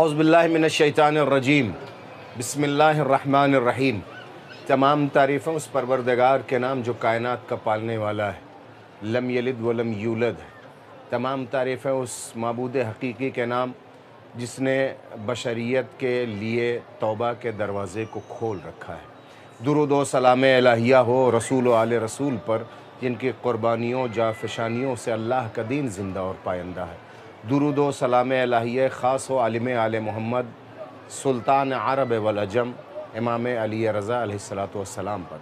اعوذ باللہ من الشیطان الرجیم بسم اللہ الرحمن الرحیم۔ تمام تعریفیں اس پروردگار کے نام جو کائنات کا پالنے والا ہے، لم یلد ولم یولد ہے۔ تمام تعریفیں اس معبود حقیقی کے نام جس نے بشریت کے لیے توبہ کے دروازے کو کھول رکھا ہے۔ درود و سلام الہیہ ہو رسول و آل رسول پر، جن کی قربانیوں جافشانیوں سے اللہ کا دین زندہ اور پائندہ ہے۔ درود و سلام الہیہ خاص و عالم آل محمد سلطان عرب والعجم امام علی رضا علیہ السلام پر۔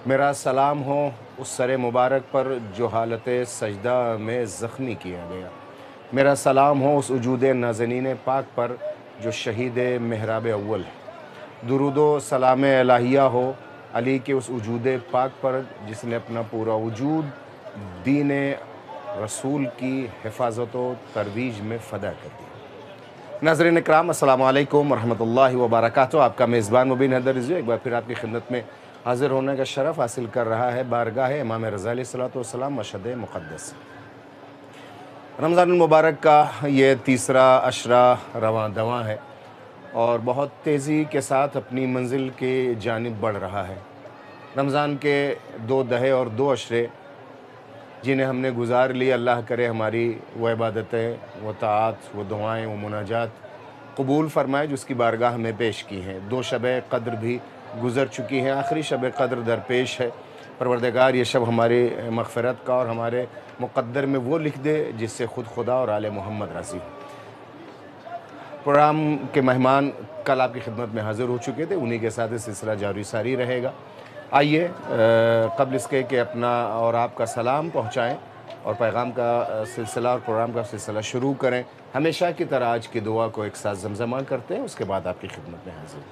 میرا سلام ہو اس سر مبارک پر جو حالت سجدہ میں زخمی کیا گیا۔ میرا سلام ہو اس وجود نازنین پاک پر جو شہید محراب اول ہے۔ درود و سلام الہیہ ہو علی کے اس وجود پاک پر جس نے اپنا پورا وجود دین رسول کی حفاظت و ترویج میں فدا کر دیا۔ ناظرین اکرام، السلام علیکم ورحمۃ اللہ وبرکاتہ۔ آپ کا میزبان مبین حیدر رضوی ایک بار پھر آپ کی خدمت میں حاضر ہونے کا شرف حاصل کر رہا ہے بارگاہ امام رضا علیہ السلام مشہد مقدس۔ رمضان المبارک کا یہ تیسرا عشرہ رواں دواں ہے اور بہت تیزی کے ساتھ اپنی منزل کی جانب بڑھ رہا ہے۔ رمضان کے 2 دہے اور 2 عشرے جنہیں ہم نے گزار لی، اللہ کرے ہماری وہ عبادتیں، وہ طاعات، وہ دعائیں، وہ مناجات قبول فرمائے جو اس کی بارگاہ میں پیش کی ہیں۔ 2 شب قدر بھی گزر چکی ہیں، آخری شب قدر درپیش ہے۔ پروردگار یہ شب ہماری مغفرت کا اور ہمارے مقدر میں وہ لکھ دے جس سے خود خدا اور آل محمد راضی ہو۔ پروگرام کے مہمان کل آپ کی خدمت میں حاضر ہو چکے تھے، انہی کے ساتھ سلسلہ جاری ساری رہے گا۔ آئیے قبل اس کے کہ اپنا اور آپ کا سلام پہنچائیں اور پیغام کا سلسلہ اور پروگرام کا سلسلہ شروع کریں، ہمیشہ کی طرح آج کی دعا کو ایک ساتھ زمزمہ کرتے ہیں، اس کے بعد آپ کی خدمت میں حاضر ہیں۔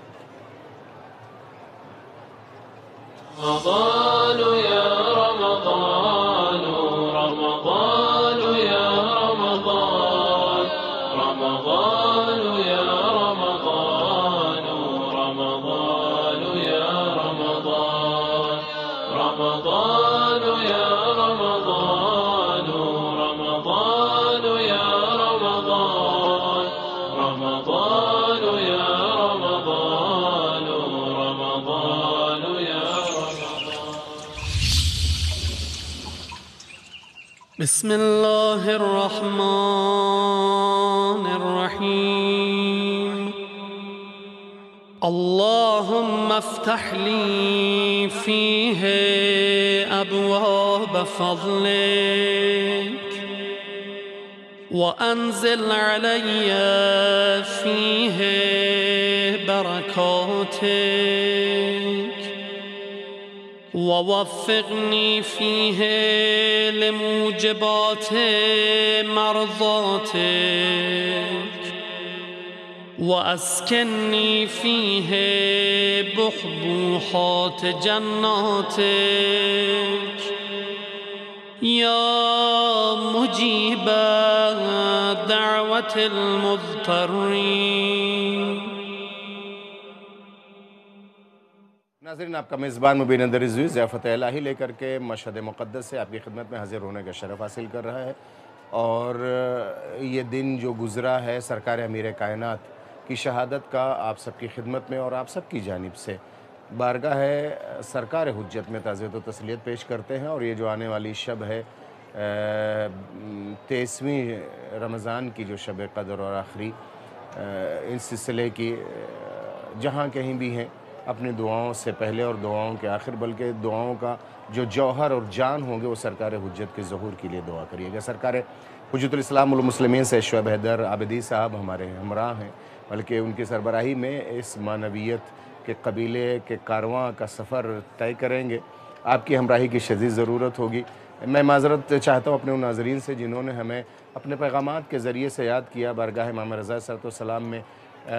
رمضان یا رمضان رمضان یا رمضان رمضان یا رمضان رمضان یا رمضان رمضان یا رمضان رمضان یا رمضان رمضان یا رمضان رمضان یا بسم الله الرحمن الرحيم اللهم افتح لي فيه أبواب فضلك وأنزل علي فيه بركاتك ووفقني فيه لموجبات مرضاتك وأسكنني فيه بحبوحات جناتك يا مجيب دعوة المضطرين۔ ناظرین، آپ کا میزبان مبین حیدر رضوی ضیافت الہی لے کر کے مشہد مقدس سے آپ کی خدمت میں حاضر ہونے کا شرف حاصل کر رہا ہے، اور یہ دن جو گزرا ہے سرکار امیر کائنات کی شہادت کا آپ سب کی خدمت میں اور آپ سب کی جانب سے بارگاہ سرکار حجت میں تعزیت و تسلیت پیش کرتے ہیں۔ اور یہ جو آنے والی شب ہے 23ویں رمضان کی جو شب قدر اور آخری اس سلسلے کی جہاں کہیں بھی ہیں، اپنی دعاؤں سے پہلے اور دعاؤں کے آخر، بلکہ دعاؤں کا جو جوہر اور جان ہوں گے وہ سرکار حجت کے ظہور کے لیے دعا کریے گا۔ سرکار حجت الاسلام والمسلمین سے شعیب حیدر عابدی صاحب ہمارے ہمراہ ہیں، بلکہ ان کی سربراہی میں اس معنویت کے قبیلے کے کارواں کا سفر طے کریں گے۔ آپ کی ہمراہی کی شدید ضرورت ہوگی۔ میں معذرت چاہتا ہوں اپنے ان ناظرین سے جنہوں نے ہمیں اپنے پیغامات کے ذریعے سے یاد کیا، بارگاہ امام رضا علیہ السلام میں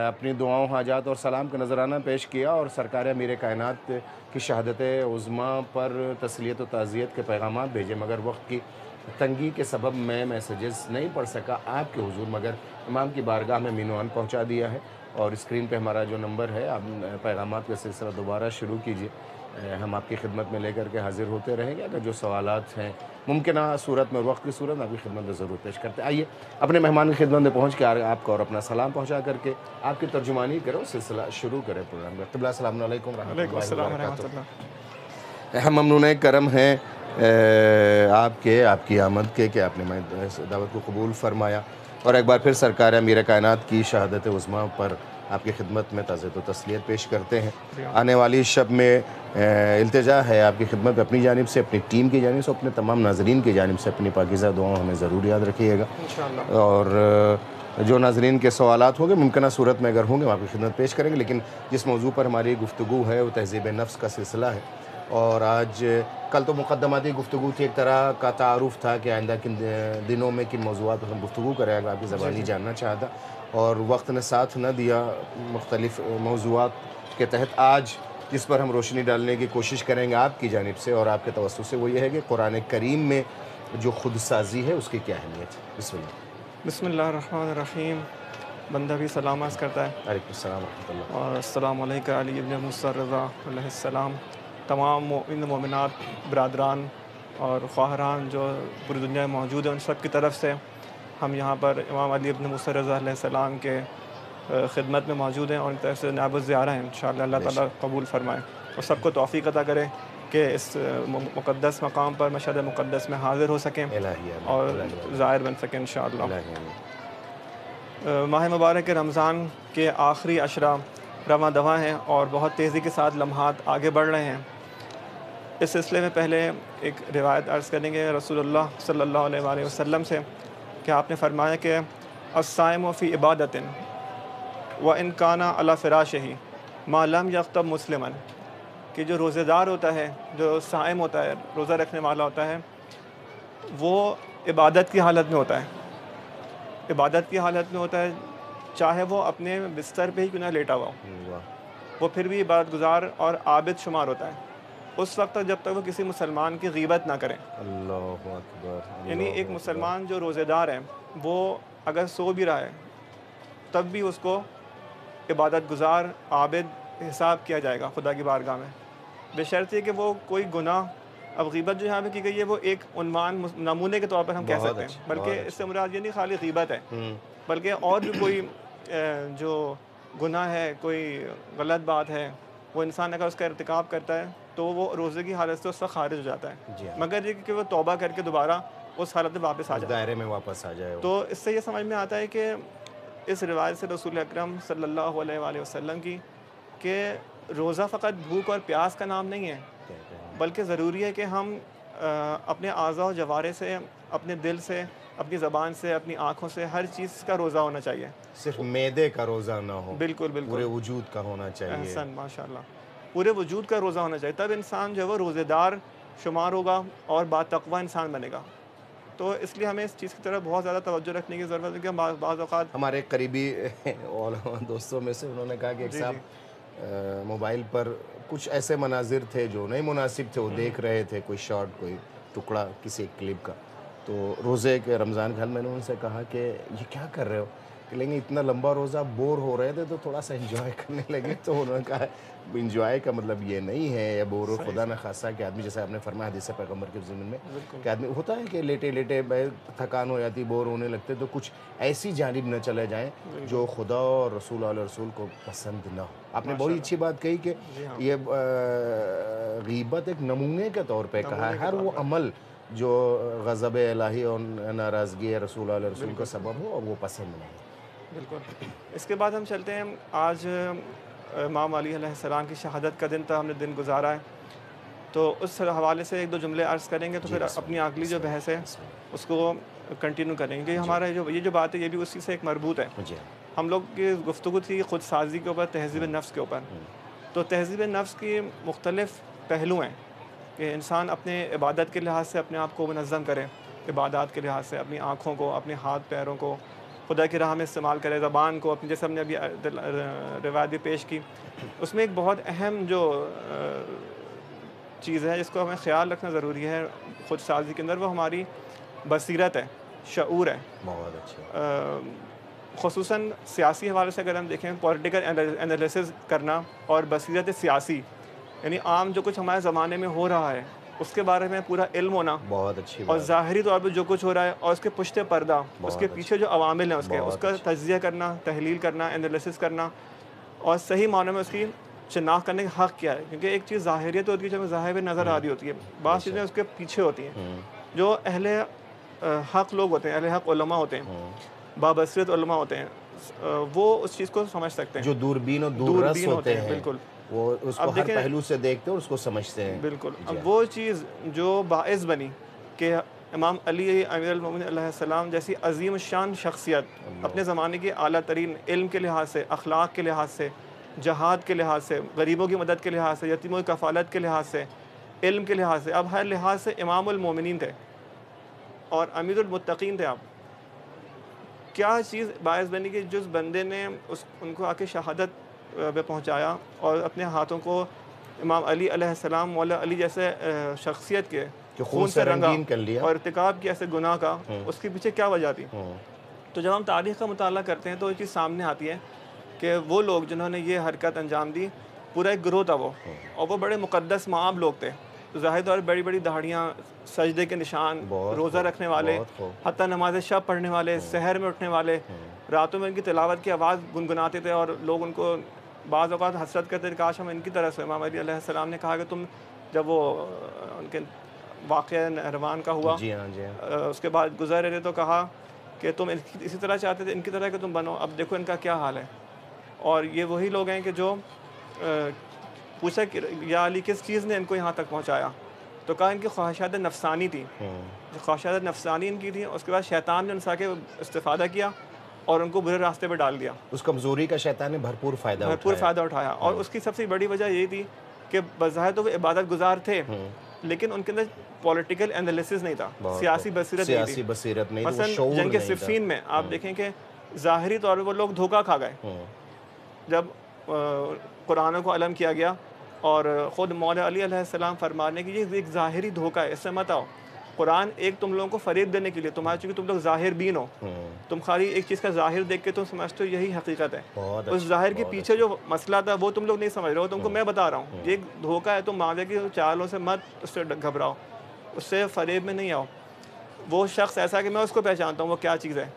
اپنی دعاؤں، حاجات اور سلام کا نذرانہ پیش کیا اور سرکار امیر کائنات کی شہادت عظمیٰ پر تسلیت و تعزیت کے پیغامات بھیجے، مگر وقت کی تنگی کے سبب میں میسیجز نہیں پڑھ سکا آپ کے حضور، مگر امام کی بارگاہ میں مینوان پہنچا دیا ہے۔ اور اسکرین پہ ہمارا جو نمبر ہے، آپ پیغامات کا سلسلہ دوبارہ شروع کیجئے۔ ہم آپ کی خدمت میں لے کر کے حاضر ہوتے رہیں گے. اگر جو سوالات ہیں ممکنہ صورت میں اور وقت کی صورت میں آپ کی خدمت میں ضرور پیش کرتے ہیں. آئیے اپنے مہمان کی خدمت میں پہنچ کے آپ کو اور اپنا سلام پہنچا کر کے آپ کی ترجمانی کرو سلسلہ شروع کریں پروگرام کا. قبلہ السلام علیکم ورحمۃ اللہ وبرکاتہ. ہم ممنون کرم ہیں آپ کی آمد کے کہ آپ نے دعوت کو قبول فرمایا اور ایک بار پھر سرکار امیر کائنات کی شہادت عظمیٰ پر آپ کی خدمت میں تعزیت و تسلیت پیش کرتے ہیں. آنے والی شب میں التجا ہے آپ کی خدمت میں اپنی جانب سے, اپنی ٹیم کی جانب سے, اپنے تمام ناظرین کی جانب سے اپنی پاکیزہ دعاؤں ہمیں ضرور یاد رکھیے گا. اور جو ناظرین کے سوالات ہوں گے ممکنہ صورت میں اگر ہوں گے ہم آپ کی خدمت پیش کریں گے. لیکن جس موضوع پر ہماری گفتگو ہے وہ تہذیب نفس کا سلسلہ ہے. اور آج کل تو مقدماتی گفتگو تھی, ایک طرح کا تعارف تھا کہ آئندہ کن دنوں میں کن موضوعات پر ہم گفتگو کریں. اگر آپ کی زبانی جاننا چاہتا اور وقت نے ساتھ نہ دیا, مختلف موضوعات کے تحت آج جس پر ہم روشنی ڈالنے کی کوشش کریں گے آپ کی جانب سے اور آپ کے توسط سے, وہ یہ ہے کہ قرآن کریم میں جو خود سازی ہے اس کی کیا اہمیت ہے. بسم اللہ. بسم اللہ الرحمن الرحیم. بندہ بھی سلام عرض کرتا ہے. علیکم السلام ورحمۃ اللہ. اور السلام علیکم علی ابن موسیٰ رضا علیہ السلام. تمام مومن مومنات برادران اور خواہران جو پوری دنیا میں موجود ہیں ان سب کی طرف سے ہم یہاں پر امام علی ابن موسیٰ رضا علیہ السلام کے خدمت میں موجود ہیں اور ان طرف سے نائب الزیارہ ہیں. انشاءاللہ اللہ تعالیٰ قبول فرمائے اور سب کو توفیق عطا کرے کہ اس مقدس مقام پر مشہد مقدس میں حاضر ہو سکیں اور ظاہر بن سکیں انشاءاللہ. ماہ مبارک رمضان کے آخری عشرہ رواں دواں ہیں اور بہت تیزی کے ساتھ لمحات آگے بڑھ رہے ہیں. اس سلسلے میں پہلے ایک روایت عرض کریں گے رسول اللہ صلی اللہ علیہ وآلہ وسلم سے کہ آپ نے فرمایا کہ الصائم فی عبادۃ وان کان علی فراشہ ما لم یغتب مسلما, کہ جو روزہ دار ہوتا ہے, جو صائم ہوتا ہے, روزہ رکھنے والا ہوتا ہے, وہ عبادت کی حالت میں ہوتا ہے. عبادت کی حالت میں ہوتا ہے چاہے وہ اپنے بستر پہ ہی کیوں نہ لیٹا ہوا ہو, وہ پھر بھی عبادت گزار اور عابد شمار ہوتا ہے اس وقت تک جب تک وہ کسی مسلمان کی غیبت نہ کرے. اللہ اکبر. یعنی ایک مسلمان جو روزہ دار ہے وہ اگر سو بھی رہا ہے تب بھی اس کو عبادت گزار عابد حساب کیا جائے گا خدا کی بارگاہ میں, بشرط کہ وہ کوئی گناہ, اب غیبت جو یہاں پہ کی گئی ہے وہ ایک عنوان نمونے کے طور پر ہم کہہ سکتے ہیں, بلکہ اس سے مراد یہ نہیں خالی غیبت ہے بلکہ اور بھی کوئی جو گناہ ہے, کوئی غلط بات ہے, وہ انسان اگر اس کا ارتکاب کرتا ہے تو وہ روزے کی حالت سے اس سے خارج ہو جاتا ہے, مگر یہ کہ وہ توبہ کر کے دوبارہ اس حالت میں واپس آ جائے, دائرے میں واپس آ جائے. تو اس سے یہ سمجھ میں آتا ہے کہ اس روایت سے رسول اکرم صلی اللہ علیہ وآلہ وسلم کی کہ روزہ فقط بھوک اور پیاس کا نام نہیں ہے بلکہ ضروری ہے کہ ہم اپنے اعضاء و جوارح سے, اپنے دل سے, اپنی زبان سے, اپنی آنکھوں سے, ہر چیز کا روزہ ہونا چاہیے. صرف معدے کا روزہ نہ ہو, بالکل بالکل پورے وجود کا ہونا چاہیے. احسن ماشاء اللہ, پورے وجود کا روزہ ہونا چاہیے, تب انسان جو ہے وہ روزے دار شمار ہوگا اور با تقویٰ انسان بنے گا. تو اس لیے ہمیں اس چیز کی طرف بہت زیادہ توجہ رکھنے کی ضرورت ہے کہ بعض اوقات ہمارے قریبی دوستوں میں سے انہوں نے کہا کہ ایک صاحب موبائل پر کچھ ایسے مناظر تھے جو نہیں مناسب تھے, وہ دیکھ رہے تھے, کوئی شارٹ, کوئی ٹکڑا کسی ایک کلپ کا. تو روزے کے رمضان گھر میں نے ان سے کہا کہ یہ کیا کر رہے ہو, کہ لیکن اتنا لمبا روزہ بور ہو رہے تھے تو تھوڑا سا انجوائے کرنے لگے. تو انہوں نے کہا انجوائے کا مطلب یہ نہیں ہے یا بور ہو, خدا نہ خاصا کہ آدمی جیسے آپ نے فرمایا حدیث پیغمبر کے ضمن میں کہ آدمی ہوتا ہے کہ لیٹے لیٹے تھکان ہو جاتی, بور ہونے لگتے, تو کچھ ایسی جانب نہ چلے جائیں جو خدا اور رسول علیہ رسول کو پسند نہ ہو. آپ نے بڑی اچھی بات کہی کہ یہ غیبت ایک نمونے کے طور پہ کہا ہے. ہر وہ عمل جو غضب الہی اور ناراضگی رسول علیہ رسول کا سبب ہو اور وہ پسند نہیں. بالکل. اس کے بعد ہم چلتے ہیں, آج امام علی علیہ السلام کی شہادت کا دن تھا, ہم نے دن گزارا ہے, تو اس حوالے سے ایک دو جملے عرض کریں گے تو پھر اپنی اگلی جو بحث ہے اس کو کنٹینیو کریں گے. ہمارا یہ جو بات ہے یہ بھی اسی سے ایک مربوط ہے. ہم لوگ کی گفتگو تھی خود سازی کے اوپر, تہذیب نفس کے اوپر. تو تہذیب نفس کی مختلف پہلو ہیں کہ انسان اپنے عبادت کے لحاظ سے اپنے آپ کو منظم کرے, عبادات کے لحاظ سے اپنی آنکھوں کو, اپنے ہاتھ پیروں کو خدا کی راہ میں استعمال کرے, زبان کو اپنی, جیسے ہم نے ابھی روایت بھی پیش کی, اس میں ایک بہت اہم جو چیز ہے جس کو ہمیں خیال رکھنا ضروری ہے خود سازی کے اندر, وہ ہماری بصیرت ہے, شعور ہے. بہت اچھا. خصوصاً سیاسی حوالے سے اگر ہم دیکھیں, پولیٹیکل انالیسز کرنا اور بصیرت سیاسی یعنی عام جو کچھ ہمارے زمانے میں ہو رہا ہے اس کے بارے میں پورا علم ہونا، بہت اچھی اور بات. ظاہری طور پہ جو کچھ ہو رہا ہے اور اس کے پشت پردہ اس کے بہت پیچھے جو عوامل ہیں اس بہت کا اچھا. تجزیہ کرنا، تحلیل کرنا، انالیسس کرنا، اور صحیح معنوں میں اس کی شناخت کرنے کا حق کیا ہے. کیونکہ ایک چیز ظاہریت ہوتی ہے جو ہمیں ظاہر پہ نظر آ رہی ہوتی ہے، بعض چیزیں اس کے پیچھے ہوتی ہیں. جو اہل حق لوگ ہوتے ہیں، اہل حق علماء ہوتے ہیں، بابصیرت علماء ہوتے ہیں، وہ اس چیز کو سمجھ سکتے ہیں. جو دوربین اور دوررس دوربین ہوتے ہیں بالکل. وہ اس کو اب ہر دیکھیں پہلو سے دیکھتے ہیں اور اس کو سمجھتے ہیں. بالکل. جی اب وہ چیز جو باعث بنی کہ امام علی امیر المومنین علیہ السلام جیسی عظیم شان شخصیت اپنے زمانے کی اعلیٰ ترین علم کے لحاظ سے، اخلاق کے لحاظ سے، جہاد کے لحاظ سے، غریبوں کی مدد کے لحاظ سے، یتیموں کی کفالت کے لحاظ سے، علم کے لحاظ سے، اب ہر لحاظ سے امام المومنین تھے اور امیر المتقین تھے. آپ کیا چیز باعث بنی کہ جس بندے نے ان کو آ کے شہادت پہ پہنچایا اور اپنے ہاتھوں کو امام علی علیہ السلام، مولا علی جیسے شخصیت کے کہ خون سے رنگا رنگین کر لیا. اور ارتکاب کیا ایسے گناہ کا، اس کے پیچھے کیا وجہ تھی؟ تو جب ہم تاریخ کا مطالعہ کرتے ہیں تو یہ چیز سامنے آتی ہے کہ وہ لوگ جنہوں نے یہ حرکت انجام دی، پورا ایک گروہ تھا وہ، اور وہ بڑے مقدس معاب لوگ تھے. ظاہر طور پر بڑی بڑی داڑھیاں، سجدے کے نشان، روزہ رکھنے والے، حتیٰ نماز شب پڑھنے والے، سحر میں اٹھنے والے، راتوں میں ان کی تلاوت کی آواز گنگناتے تھے اور لوگ ان کو بعض اوقات حسرت کرتے تھے کاش ہم ان کی طرح سے. امام علی علیہ السلام نے کہا کہ تم جب وہ ان کے واقعہ نہروان کا ہوا، جی ہاں جی ہاں. اس کے بعد گزر رہے تو کہا کہ تم اسی طرح چاہتے تھے، ان کی طرح کہ تم بنو، اب دیکھو ان کا کیا حال ہے. اور یہ وہی لوگ ہیں کہ جو پوچھا کہ یا علی کس چیز نے ان کو یہاں تک پہنچایا، تو کہا ان کی خواہشات نفسانی تھی. جو خواہشات نفسانی ان کی تھیں، اس کے بعد شیطان نے ان سے آ کے استفادہ کیا اور ان کو برے راستے پہ ڈال دیا. اس کمزوری کا شیطان نے بھرپور فائدہ اٹھایا. اور اس کی سب سے بڑی وجہ یہ تھی کہ بظاہر تو وہ عبادت گزار تھے، لیکن ان کے اندر پولیٹیکل انالیسس نہیں تھا، سیاسی بصیرت نہیں تھی. بصیرت نہیں تھی. مثلا جنگ صفین میں آپ دیکھیں کہ ظاہری طور پہ وہ لوگ دھوکہ کھا گئے. جب قرآن کو علم کیا گیا اور خود مولا علی علیہ السلام فرمانے کی یہ ایک ظاہری دھوکہ ہے، اس سے مت آؤ. قرآن ایک تم لوگوں کو فریب دینے کے لیے، تمہارے چونکہ تم لوگ ظاہر بین ہو، تم خالی ایک چیز کا ظاہر دیکھ کے تم سمجھتے ہو یہی حقیقت ہے. اس ظاہر کے پیچھے جو مسئلہ تھا وہ تم لوگ نہیں سمجھ رہے ہو، تم کو میں بتا رہا ہوں. یہ ایک دھوکہ ہے، تم معاویہ کی چالوں سے مت اس سے گھبراؤ، اس سے فریب میں نہیں آؤ. وہ شخص ایسا کہ میں اس کو پہچانتا ہوں وہ کیا چیز ہے،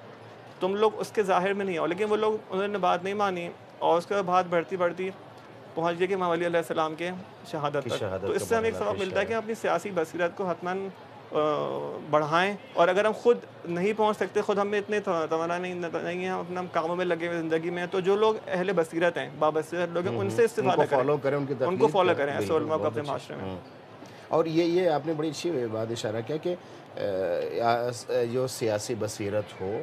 تم لوگ اس کے ظاہر میں نہیں آؤ. لیکن وہ لوگ انہوں نے بات نہیں مانی اور اس کے بعد بڑھتی بڑھتی پہنچ گئی کہ امام علی علیہ السلام کے شہادت تک. تو اس سے ہمیں ایک سبق ملتا ہے کہ ہم اپنی سیاسی بصیرت کو حتماً بڑھائیں، اور اگر ہم خود نہیں پہنچ سکتے، خود ہم میں اتنے توانا نہیں ہیں، ہم اپنا کاموں میں لگے ہوئے زندگی میں، تو جو لوگ اہل بصیرت ہیں، بابصیرت لوگ ہیں، ان سے استفادہ کریں، ان کو فالو کریں ایسے علماء کو اپنے معاشرے میں. اور یہ آپ نے بڑی اچھی بات اشارہ کیا کہ جو سیاسی بصیرت ہو،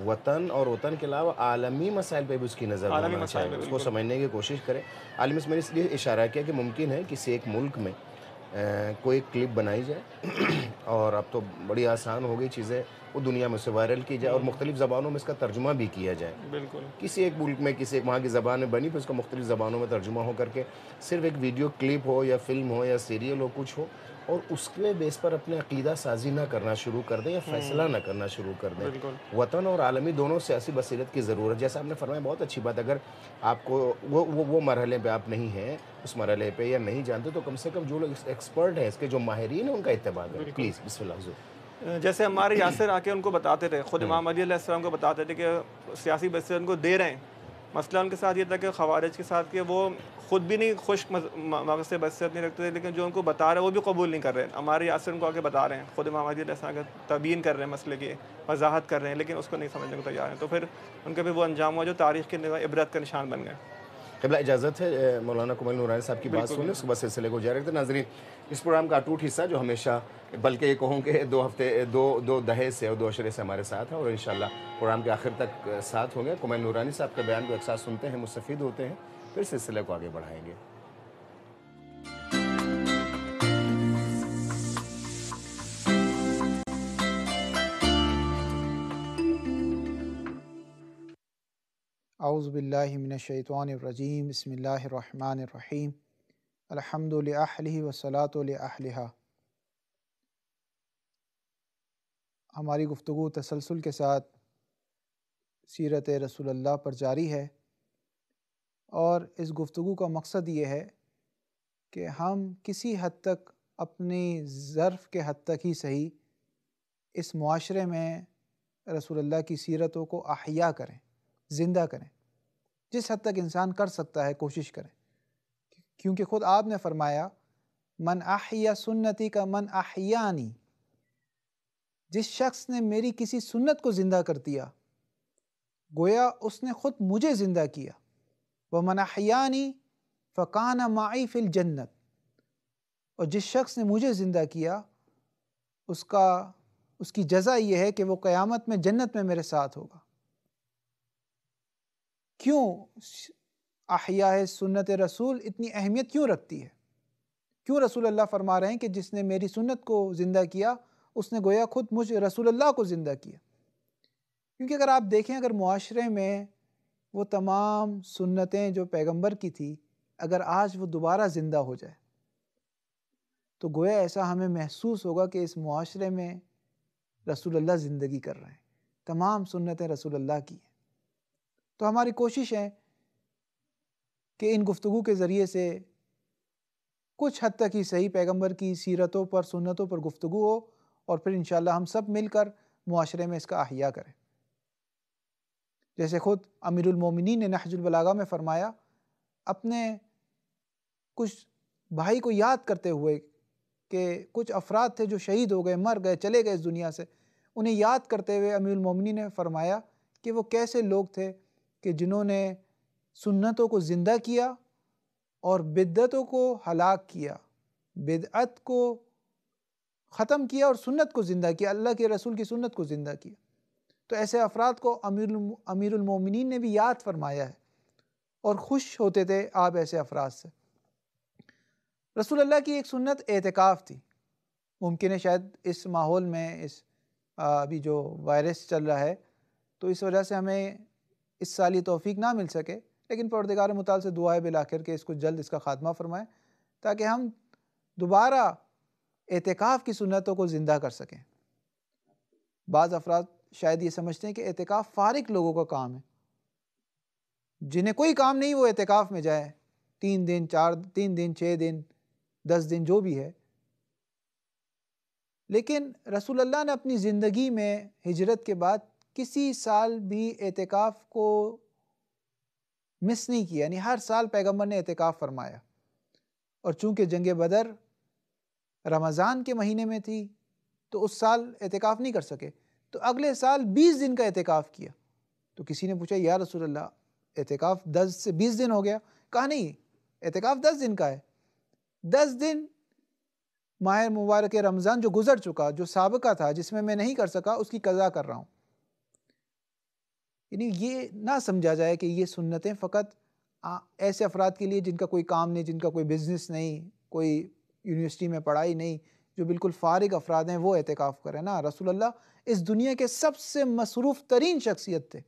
وطن اور وطن کے علاوہ عالمی مسائل پہ بھی اس کی نظر ہونا چاہیے، اس کو سمجھنے کی کوشش کرے. عالمی میں نے اس لیے اشارہ کیا کہ ممکن ہے کسی ایک ملک میں کوئی کلپ بنائی جائے اور اب تو بڑی آسان ہو گئی چیزیں، وہ دنیا میں سے وائرل کی جائے اور مختلف زبانوں میں اس کا ترجمہ بھی کیا جائے. بالکل. کسی ایک ملک میں کسی ایک وہاں کی زبان میں بنی، پھر اس کا مختلف زبانوں میں ترجمہ ہو کر کے صرف ایک ویڈیو کلپ ہو یا فلم ہو یا سیریل ہو کچھ ہو، اور اس کے بیس پر اپنے عقیدہ سازی نہ کرنا شروع کر دیں یا فیصلہ نہ کرنا شروع کر دیں. وطن اور عالمی دونوں سیاسی بصیرت کی ضرورت. جیسا آپ نے فرمایا بہت اچھی بات. اگر آپ کو وہ مرحلے پہ آپ نہیں ہیں، اس مرحلے پہ یا نہیں جانتے، تو کم سے کم جو لوگ ایکسپرٹ ہیں، اس کے جو ماہرین ہیں، ان کا اتباع کریں پلیز. بسم اللہ حضور. جیسے ہمارے یاسر آ کے ان کو بتاتے تھے، خود امام علی علیہ السلام کو بتاتے تھے کہ سیاسی بصیرت ان کو دے رہے ہیں. مسئلہ ان کے ساتھ یہ تھا کہ خوارج کے ساتھ کہ وہ خود بھی نہیں خشک مغز سے بصیرت نہیں رکھتے تھے، لیکن جو ان کو بتا رہے ہیں وہ بھی قبول نہیں کر رہے ہیں. ہمارے یاسر ان کو آ کے بتا رہے ہیں، خود امام علی علیہ السلام کا تبیین کر رہے ہیں، مسئلے کی وضاحت کر رہے ہیں، لیکن اس کو نہیں سمجھنے کو تیار ہیں. تو پھر ان کے بھی وہ انجام ہوا جو تاریخ کے عبرت کا نشان بن گئے. قبلہ اجازت ہے مولانا کمل نورانی صاحب کی بات سنیں، اس کے بعد سلسلے کو جاری رکھتے ہیں. ناظرین، اس پروگرام کا اٹوٹ حصہ جو ہمیشہ، بلکہ یہ کہوں کہ 2 ہفتے 2 دہے سے اور 2 اشرے سے ہمارے ساتھ ہیں اور انشاءاللہ پروگرام کے آخر تک ساتھ ہوں گے. کمل نورانی صاحب کے بیان کو ایک ساتھ سنتے ہیں، مستفید ہوتے ہیں، پھر سلسلے کو آگے بڑھائیں گے. اعوذ باللہ من الشیطان الرجیم. بسم اللہ الرحمن الرحیم. الحمد لأہلہ والصلاۃ لأہلہا. ہماری گفتگو تسلسل کے ساتھ سیرت رسول اللہ پر جاری ہے، اور اس گفتگو کا مقصد یہ ہے کہ ہم کسی حد تک اپنی ظرف کے حد تک ہی صحیح اس معاشرے میں رسول اللہ کی سیرتوں کو احیا کریں، زندہ کریں، جس حد تک انسان کر سکتا ہے کوشش کریں، کیونکہ خود آپ نے فرمایا من احیا سنتی کا من احیانی، جس شخص نے میری کسی سنت کو زندہ کر دیا گویا اس نے خود مجھے زندہ کیا، ومن احیانی فکان معی فی الجنت، اور جس شخص نے مجھے زندہ کیا اس کی جزا یہ ہے کہ وہ قیامت میں جنت میں میرے ساتھ ہوگا۔ کیوں احیاء سنت رسول اتنی اہمیت کیوں رکھتی ہے؟ کیوں رسول اللہ فرما رہے ہیں کہ جس نے میری سنت کو زندہ کیا اس نے گویا خود مجھ رسول اللہ کو زندہ کیا؟ کیونکہ اگر آپ دیکھیں، اگر معاشرے میں وہ تمام سنتیں جو پیغمبر کی تھی اگر آج وہ دوبارہ زندہ ہو جائے تو گویا ایسا ہمیں محسوس ہوگا کہ اس معاشرے میں رسول اللہ زندگی کر رہے ہیں، تمام سنتیں رسول اللہ کی ہیں۔ تو ہماری کوشش ہے کہ ان گفتگو کے ذریعے سے کچھ حد تک ہی صحیح پیغمبر کی سیرتوں پر، سنتوں پر گفتگو ہو، اور پھر انشاءاللہ ہم سب مل کر معاشرے میں اس کا احیاء کریں۔ جیسے خود امیر المومنین نے نہج البلاغہ میں فرمایا، اپنے کچھ بھائی کو یاد کرتے ہوئے کہ کچھ افراد تھے جو شہید ہو گئے، مر گئے، چلے گئے اس دنیا سے، انہیں یاد کرتے ہوئے امیر المومنین نے فرمایا کہ وہ کیسے لوگ تھے کہ جنہوں نے سنتوں کو زندہ کیا اور بدعتوں کو ہلاک کیا، بدعت کو ختم کیا اور سنت کو زندہ کیا، اللہ کے رسول کی سنت کو زندہ کیا۔ تو ایسے افراد کو امیر المومنین نے بھی یاد فرمایا ہے اور خوش ہوتے تھے آپ ایسے افراد سے۔ رسول اللہ کی ایک سنت اعتکاف تھی۔ ممکن ہے شاید اس ماحول میں، اس ابھی جو وائرس چل رہا ہے تو اس وجہ سے ہمیں اس سال یہ توفیق نہ مل سکے، لیکن پروردگار متعال سے دعا ہے بالآخر کہ اس کو جلد اس کا خاتمہ فرمائے تاکہ ہم دوبارہ اعتکاف کی سنتوں کو زندہ کر سکیں۔ بعض افراد شاید یہ سمجھتے ہیں کہ اعتکاف فارغ لوگوں کا کام ہے، جنہیں کوئی کام نہیں وہ اعتکاف میں جائے، 3 دن 6 دن 10 دن جو بھی ہے۔ لیکن رسول اللہ نے اپنی زندگی میں ہجرت کے بعد کسی سال بھی اعتکاف کو مس نہیں کیا، یعنی ہر سال پیغمبر نے اعتکاف فرمایا، اور چونکہ جنگ بدر رمضان کے مہینے میں تھی تو اس سال اعتکاف نہیں کر سکے، تو اگلے سال 20 دن کا اعتکاف کیا۔ تو کسی نے پوچھا یا رسول اللہ اعتکاف 10 سے 20 دن ہو گیا؟ کہا نہیں، اعتکاف 10 دن کا ہے، 10 دن ماہ مبارک رمضان جو گزر چکا، جو سابقہ تھا جس میں نہیں کر سکا، اس کی قضا کر رہا ہوں۔ یعنی یہ نہ سمجھا جائے کہ یہ سنتیں فقط ایسے افراد کے لیے جن کا کوئی کام نہیں، جن کا کوئی بزنس نہیں، کوئی یونیورسٹی میں پڑھائی نہیں، جو بالکل فارغ افراد ہیں وہ اعتکاف کریں۔ نا، رسول اللہ اس دنیا کے سب سے مصروف ترین شخصیت تھے،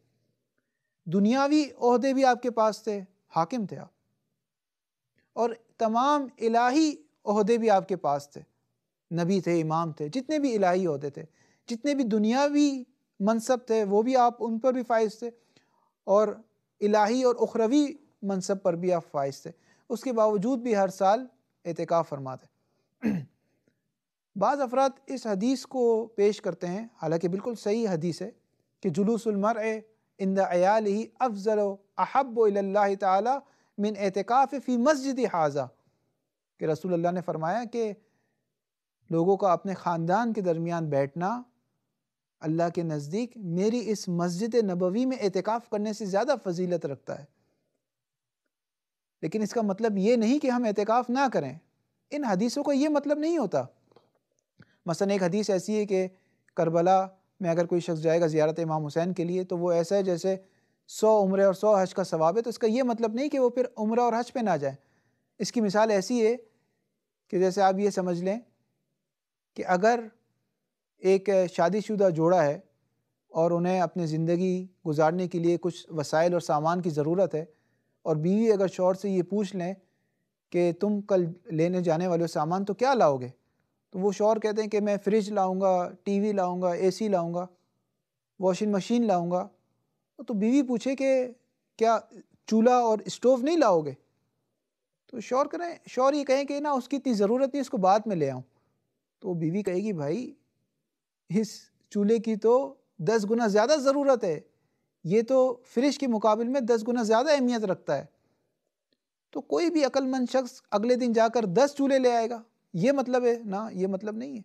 دنیاوی عہدے بھی آپ کے پاس تھے، حاکم تھے آپ، اور تمام الہی عہدے بھی آپ کے پاس تھے، نبی تھے، امام تھے، جتنے بھی الہی عہدے تھے، جتنے بھی دنیاوی منصب تھے وہ بھی آپ ان پر بھی فائز تھے، اور الہی اور اخروی منصب پر بھی آپ فائز تھے۔ اس کے باوجود بھی ہر سال اعتکاف فرماتے۔ بعض افراد اس حدیث کو پیش کرتے ہیں، حالانکہ بالکل صحیح حدیث ہے، کہ جلوس المرء عند عیالہ افضل و احب الی اللہ تعالی من اعتکاف فی مسجد ھذا، کہ رسول اللہ نے فرمایا کہ لوگوں کا اپنے خاندان کے درمیان بیٹھنا اللہ کے نزدیک میری اس مسجد نبوی میں اعتکاف کرنے سے زیادہ فضیلت رکھتا ہے۔ لیکن اس کا مطلب یہ نہیں کہ ہم اعتکاف نہ کریں، ان حدیثوں کا یہ مطلب نہیں ہوتا۔ مثلا ایک حدیث ایسی ہے کہ کربلا میں اگر کوئی شخص جائے گا زیارت امام حسین کے لیے تو وہ ایسا ہے جیسے 100 عمرے اور 100 حج کا ثواب ہے، تو اس کا یہ مطلب نہیں کہ وہ پھر عمرہ اور حج پہ نہ جائیں۔ اس کی مثال ایسی ہے کہ جیسے آپ یہ سمجھ لیں کہ اگر ایک شادی شدہ جوڑا ہے اور انہیں اپنی زندگی گزارنے کے لیے کچھ وسائل اور سامان کی ضرورت ہے، اور بیوی اگر شوہر سے یہ پوچھ لیں کہ تم کل لینے جانے والے سامان تو کیا لاؤ گے، تو وہ شوہر کہتے ہیں کہ میں فریج لاؤں گا، ٹی وی لاؤں گا، اے سی لاؤں گا، واشنگ مشین لاؤں گا، تو بیوی پوچھے کہ کیا چولہا اور اسٹوو نہیں لاؤ گے؟ تو شوہر یہ کہیں کہ نا اس کی اتنی ضرورت نہیں، اس کو بعد میں لے آؤں، تو بیوی کہے گی بھائی اس چولہے کی تو 10 گنا زیادہ ضرورت ہے، یہ تو فریج کے مقابل میں 10 گنا زیادہ اہمیت رکھتا ہے. تو کوئی بھی عقل مند شخص اگلے دن جا کر 10 چولہے لے آئے گا، یہ مطلب ہے نا، یہ مطلب نہیں ہے.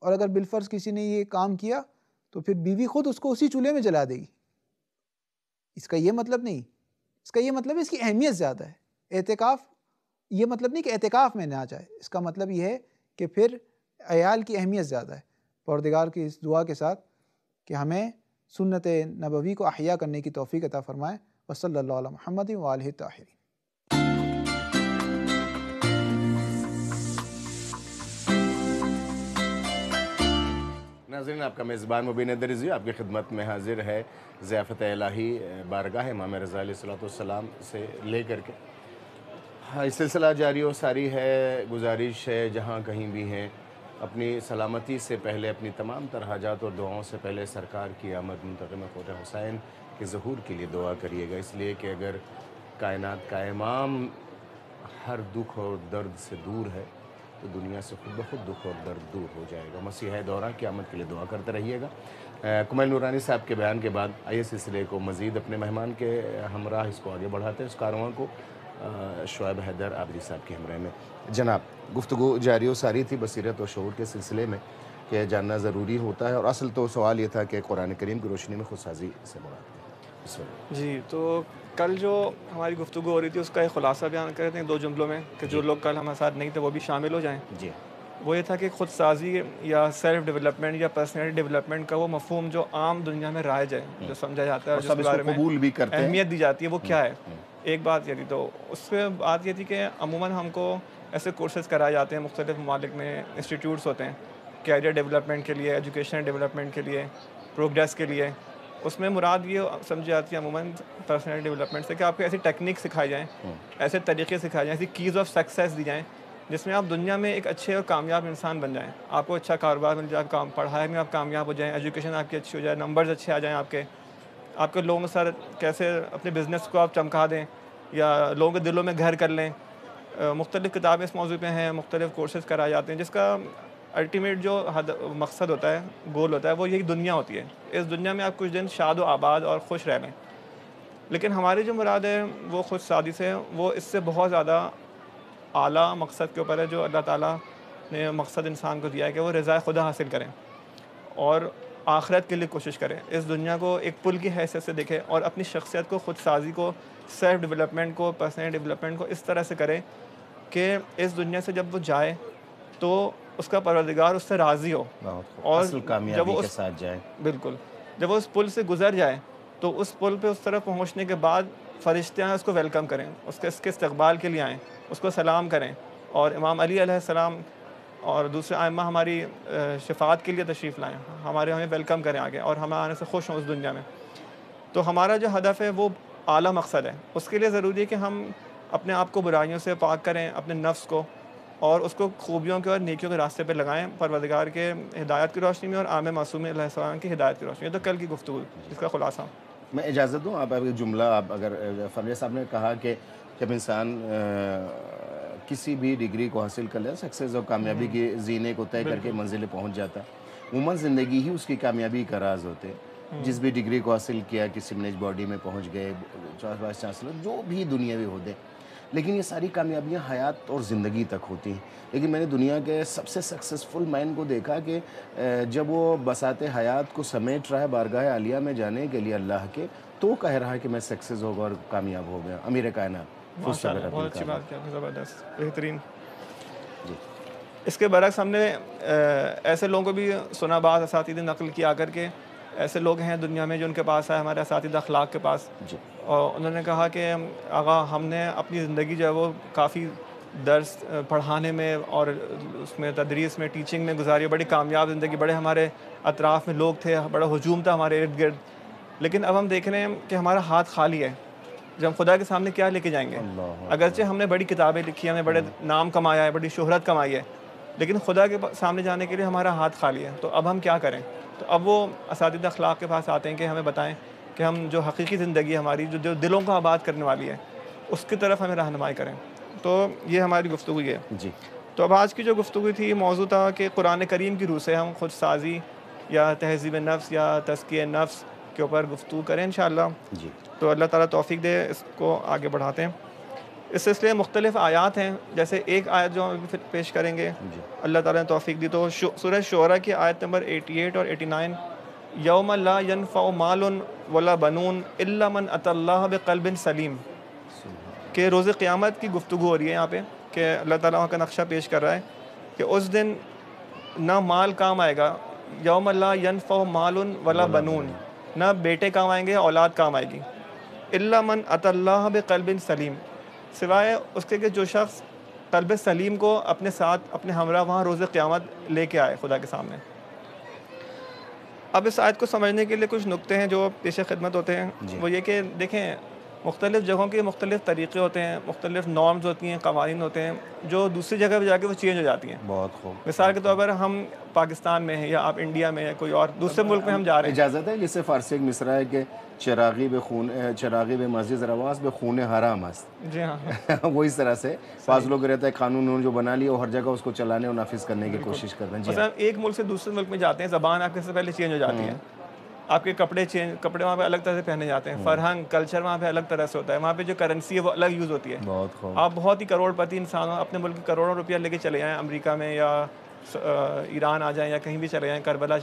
اور اگر بالفرض کسی نے یہ کام کیا تو پھر بیوی خود اس کو اسی چولہے میں جلا دے گی. اس کا یہ مطلب نہیں، اس کا یہ مطلب ہے اس کی اہمیت زیادہ ہے. اعتکاف یہ مطلب نہیں کہ اعتکاف میں نہ آ جائے، اس کا مطلب یہ ہے کہ پھر عیال کی اہمیت زیادہ ہے. پروردگار کی اس دعا کے ساتھ کہ ہمیں سنت نبوی کو احیا کرنے کی توفیق عطا فرمائے. وصلی اللہ علی محمد وآلہ الطاہرین. ناظرین، آپ کا میزبان مبین درزی آپ کی خدمت میں حاضر ہے ضیافت الہی بارگاہ امام رضا علیہ الصلوۃ والسلام سے لے کر کے. ہاں، اس سلسلہ جاری و ساری ہے. گزارش ہے جہاں کہیں بھی ہیں، اپنی سلامتی سے پہلے، اپنی تمام تر حاجات اور دعاؤں سے پہلے سرکار کی آمد منتقم خواجہ حسین کے ظہور کے لیے دعا کریے گا. اس لیے کہ اگر کائنات کا امام ہر دکھ اور درد سے دور ہے تو دنیا سے خود بخود دکھ اور درد دور ہو جائے گا. مسیح دورہ قیامت کے لیے دعا کرتے رہیے گا. کمیل نورانی صاحب کے بیان کے بعد آئیے سلسلے کو مزید اپنے مہمان کے ہمراہ اس کو آگے بڑھاتے ہیں، اس کارواں کو شعیب حیدر عابدی صاحب کی ہمراہ میں. جناب، گفتگو جاری و ساری تھی بصیرت و شعور کے سلسلے میں کہ جاننا ضروری ہوتا ہے، اور اصل تو سوال یہ تھا کہ قرآن کریم کی روشنی میں خودسازی سے مراد ہے. جی، تو کل جو ہماری گفتگو ہو رہی تھی اس کا ایک خلاصہ بیان کر رہے ہیں 2 جملوں میں کہ جو لوگ کل ہمارے ساتھ نہیں تھے وہ بھی شامل ہو جائیں. جی، وہ یہ تھا کہ خود سازی یا سیلف ڈیولپمنٹ یا پرسنالٹی ڈیولپمنٹ کا وہ مفہوم جو عام دنیا میں رائج ہے، جو سمجھا جاتا ہے اور جس کے بارے میں قبول بھی کرتے ہیں، اہمیت دی جاتی ہے، وہ کیا ہے. ایک بات یہ تھی. تو اس پہ بات یہ تھی کہ عموماً ہم کو ایسے کورسز کرائے جاتے ہیں مختلف ممالک میں، انسٹیٹیوٹس ہوتے ہیں کیریئر ڈیولپمنٹ کے لیے، ایجوکیشن ڈیولپمنٹ کے لیے، پروگریس کے لیے. اس میں مراد یہ سمجھی جاتی ہے عموماً پرسنالٹی ڈیولپمنٹ سے کہ آپ کو ایسی ٹیکنیک سکھائی جائیں، ایسے طریقے سکھائے جائیں، ایسی کیز آف سکسیس دی جائیں جس میں آپ دنیا میں ایک اچھے اور کامیاب انسان بن جائیں. آپ کو اچھا کاروبار مل جائے، آپ پڑھائی میں آپ کامیاب ہو جائیں، ایجوکیشن آپ کی اچھی ہو جائے، نمبرز اچھے آ جائیں آپ کے لوگوں کے ساتھ کیسے اپنے بزنس کو آپ چمکا دیں یا لوگوں کے دلوں میں گھر کر لیں. مختلف کتابیں اس موضوع پہ ہیں، مختلف کورسز کرائے جاتے ہیں جس کا الٹیمیٹ جو مقصد ہوتا ہے، گول ہوتا ہے، وہ یہی دنیا ہوتی ہے. اس دنیا میں آپ کچھ دن شاد و آباد اور خوش رہ لیں. لیکن ہماری جو مراد ہے وہ خود سادی سے، وہ اس سے بہت زیادہ اعلیٰ مقصد کے اوپر ہے جو اللہ تعالیٰ نے مقصد انسان کو دیا ہے کہ وہ رضا خدا حاصل کریں اور آخرت کے لیے کوشش کریں. اس دنیا کو ایک پل کی حیثیت سے دیکھیں اور اپنی شخصیت کو، خود سازی کو، سیلف ڈیولپمنٹ کو، پرسنل ڈیولپمنٹ کو اس طرح سے کریں کہ اس دنیا سے جب وہ جائے تو اس کا پروردگار اس سے راضی ہو اور اصل کامیابی کے ساتھ جائے. بالکل. جب وہ اس پل سے گزر جائے تو اس پل پہ اس طرف پہنچنے کے بعد فرشتے آئیں، اس کو ویلکم کریں، اس کے استقبال کے لیے آئیں، اس کو سلام کریں. اور امام علی علیہ السلام اور دوسرے ائمہ ہماری شفاعت کے لیے تشریف لائیں، ہمیں ویلکم کریں آگے اور ہمیں آنے سے خوش ہوں اس دنیا میں. تو ہمارا جو ہدف ہے وہ اعلیٰ مقصد ہے. اس کے لیے ضروری ہے کہ ہم اپنے آپ کو برائیوں سے پاک کریں، اپنے نفس کو، اور اس کو خوبیوں کے اور نیکیوں کے راستے پہ لگائیں پروردگار کے ہدایت کی روشنی میں اور عام معصوم علیہ السلام کی ہدایت کی روشنی میں. تو کل کی گفتگو اس کا خلاصہ. میں اجازت دوں، آپ جملہ آپ اگر فرمیہ صاحب نے کہا کہ جب انسان کسی بھی ڈگری کو حاصل کر لے، سکسیز اور کامیابی کی زینے کو طے کر کے منزل پہنچ جاتا ہے، عموماً زندگی ہی اس کی کامیابی کا راز ہوتے ہیں. جس بھی ڈگری کو حاصل کیا، کسی نج باڈی میں پہنچ گئے، وائس چانسلر، جو بھی دنیاوی عہدے، لیکن یہ ساری کامیابیاں حیات اور زندگی تک ہوتی ہیں. لیکن میں نے دنیا کے سب سے سکسیسفل مین کو دیکھا کہ جب وہ بساط حیات کو سمیٹ رہا ہے بارگاہ عالیہ میں جانے کے لیے اللہ کے، تو کہہ رہا ہے کہ میں سکسیس ہو گیا اور کامیاب ہو گیا. امیر کائنات. بہت اچھی بات کیا، زبردست، بہترین. جی. اس کے برعکس ہم نے ایسے لوگوں کو بھی سنا، بعض اساتذہ نقل کیا کر کے ایسے لوگ ہیں دنیا میں جو ان کے پاس آئے ہمارے اساتذہ اخلاق کے پاس. جی. اور انہوں نے کہا کہ آغا ہم نے اپنی زندگی جو ہے وہ کافی درس پڑھانے میں اور اس میں تدریس میں، ٹیچنگ میں گزاری، بڑی کامیاب زندگی، بڑے ہمارے اطراف میں لوگ تھے، بڑا ہجوم تھا ہمارے ارد گرد. لیکن اب ہم دیکھ رہے ہیں کہ ہمارا ہاتھ خالی ہے. جب ہم خدا کے سامنے کیا لے کے جائیں گے؟ اگرچہ ہم نے بڑی کتابیں لکھی، ہم نے بڑے نام کمایا ہے، بڑی شہرت کمائی ہے، لیکن خدا کے سامنے جانے کے لیے ہمارا ہاتھ خالی ہے. تو اب ہم کیا کریں؟ تو اب وہ اساتذہ اخلاق کے پاس آتے ہیں کہ ہمیں بتائیں کہ ہم جو حقیقی زندگی ہماری جو دلوں کو آباد کرنے والی ہے، اس کی طرف ہمیں رہنمائی کریں. تو یہ ہماری گفتگو ہے. جی تو اب آج کی جو گفتگو تھی موضوع تھا کہ قرآن کریم کی روح سے ہم خود سازی یا تہذیب نفس یا تزکیہ نفس کے اوپر گفتگو کریں انشاءاللہ. جی تو اللہ تعالیٰ توفیق دے اس کو آگے بڑھاتے ہیں. اس سلسلے میں مختلف آیات ہیں. جیسے ایک آیت جو ہم پیش کریں گے اللہ تعالیٰ نے توفیق دی تو سورہ شعراء کی آیت نمبر 88 اور 89 یوم لا ینفع مال ولا بنون الا من اتی اللہ بقلب سلیم کہ روز قیامت کی گفتگو ہو رہی ہے یہاں پہ کہ اللہ تعالیٰ کا نقشہ پیش کر رہا ہے کہ اس دن نہ مال کام آئے گا. یوم لا ینفع مال ولا بنون نہ بیٹے کام آئیں گے اولاد کام آئے گی. الا من اتی اللہ بقلب سلیم سوائے اس کے کہ جو شخص قلب سلیم کو اپنے ساتھ اپنے ہمراہ وہاں روز قیامت لے کے آئے خدا کے سامنے. اب اس آیت کو سمجھنے کے لیے کچھ نقطے ہیں جو پیش خدمت ہوتے ہیں. وہ یہ کہ دیکھیں مختلف جگہوں کے مختلف طریقے ہوتے ہیں, مختلف نارمز ہوتی ہیں, قوانین ہوتے ہیں جو دوسری جگہ پہ جا کے وہ چینج ہو جاتی ہیں. بہت خوب. مثال کے طور پر ہم پاکستان میں ہیں یا آپ انڈیا میں ہیں کوئی اور دوسرے ملک میں ہم جا رہے ہیں. اجازت ہے جس سے فارسی ایک مصرع ہے کہ چراغی بے مسجد رواس بے خون حرام است. جی ہاں وہ اس طرح سے بعض لوگ رہتا ہے قانون جو بنا لیا وہ ہر جگہ اس کو چلانے اور نافذ کرنے کی کوشش کرتے ہیں. جی مثلا ایک ملک سے دوسرے ملک میں جاتے ہیں زبان آپ کے سے پہلے چینج ہو جاتی ہے, آپ کے کپڑے وہاں پہ الگ طرح سے پہنے جاتے ہیں, فرہنگ کلچر وہاں پہ الگ طرح سے ہوتا ہے, وہاں پہ جو کرنسی ہے وہ الگ یوز ہوتی ہے. بہت خوب. آپ بہت ہی کروڑ پتی انسان ہو, اپنے ملک کروڑوں روپیہ لے کے چلے جائیں امریکہ میں یا ایران آ جائیں یا کہیں بھی چلے جائیں, کربلا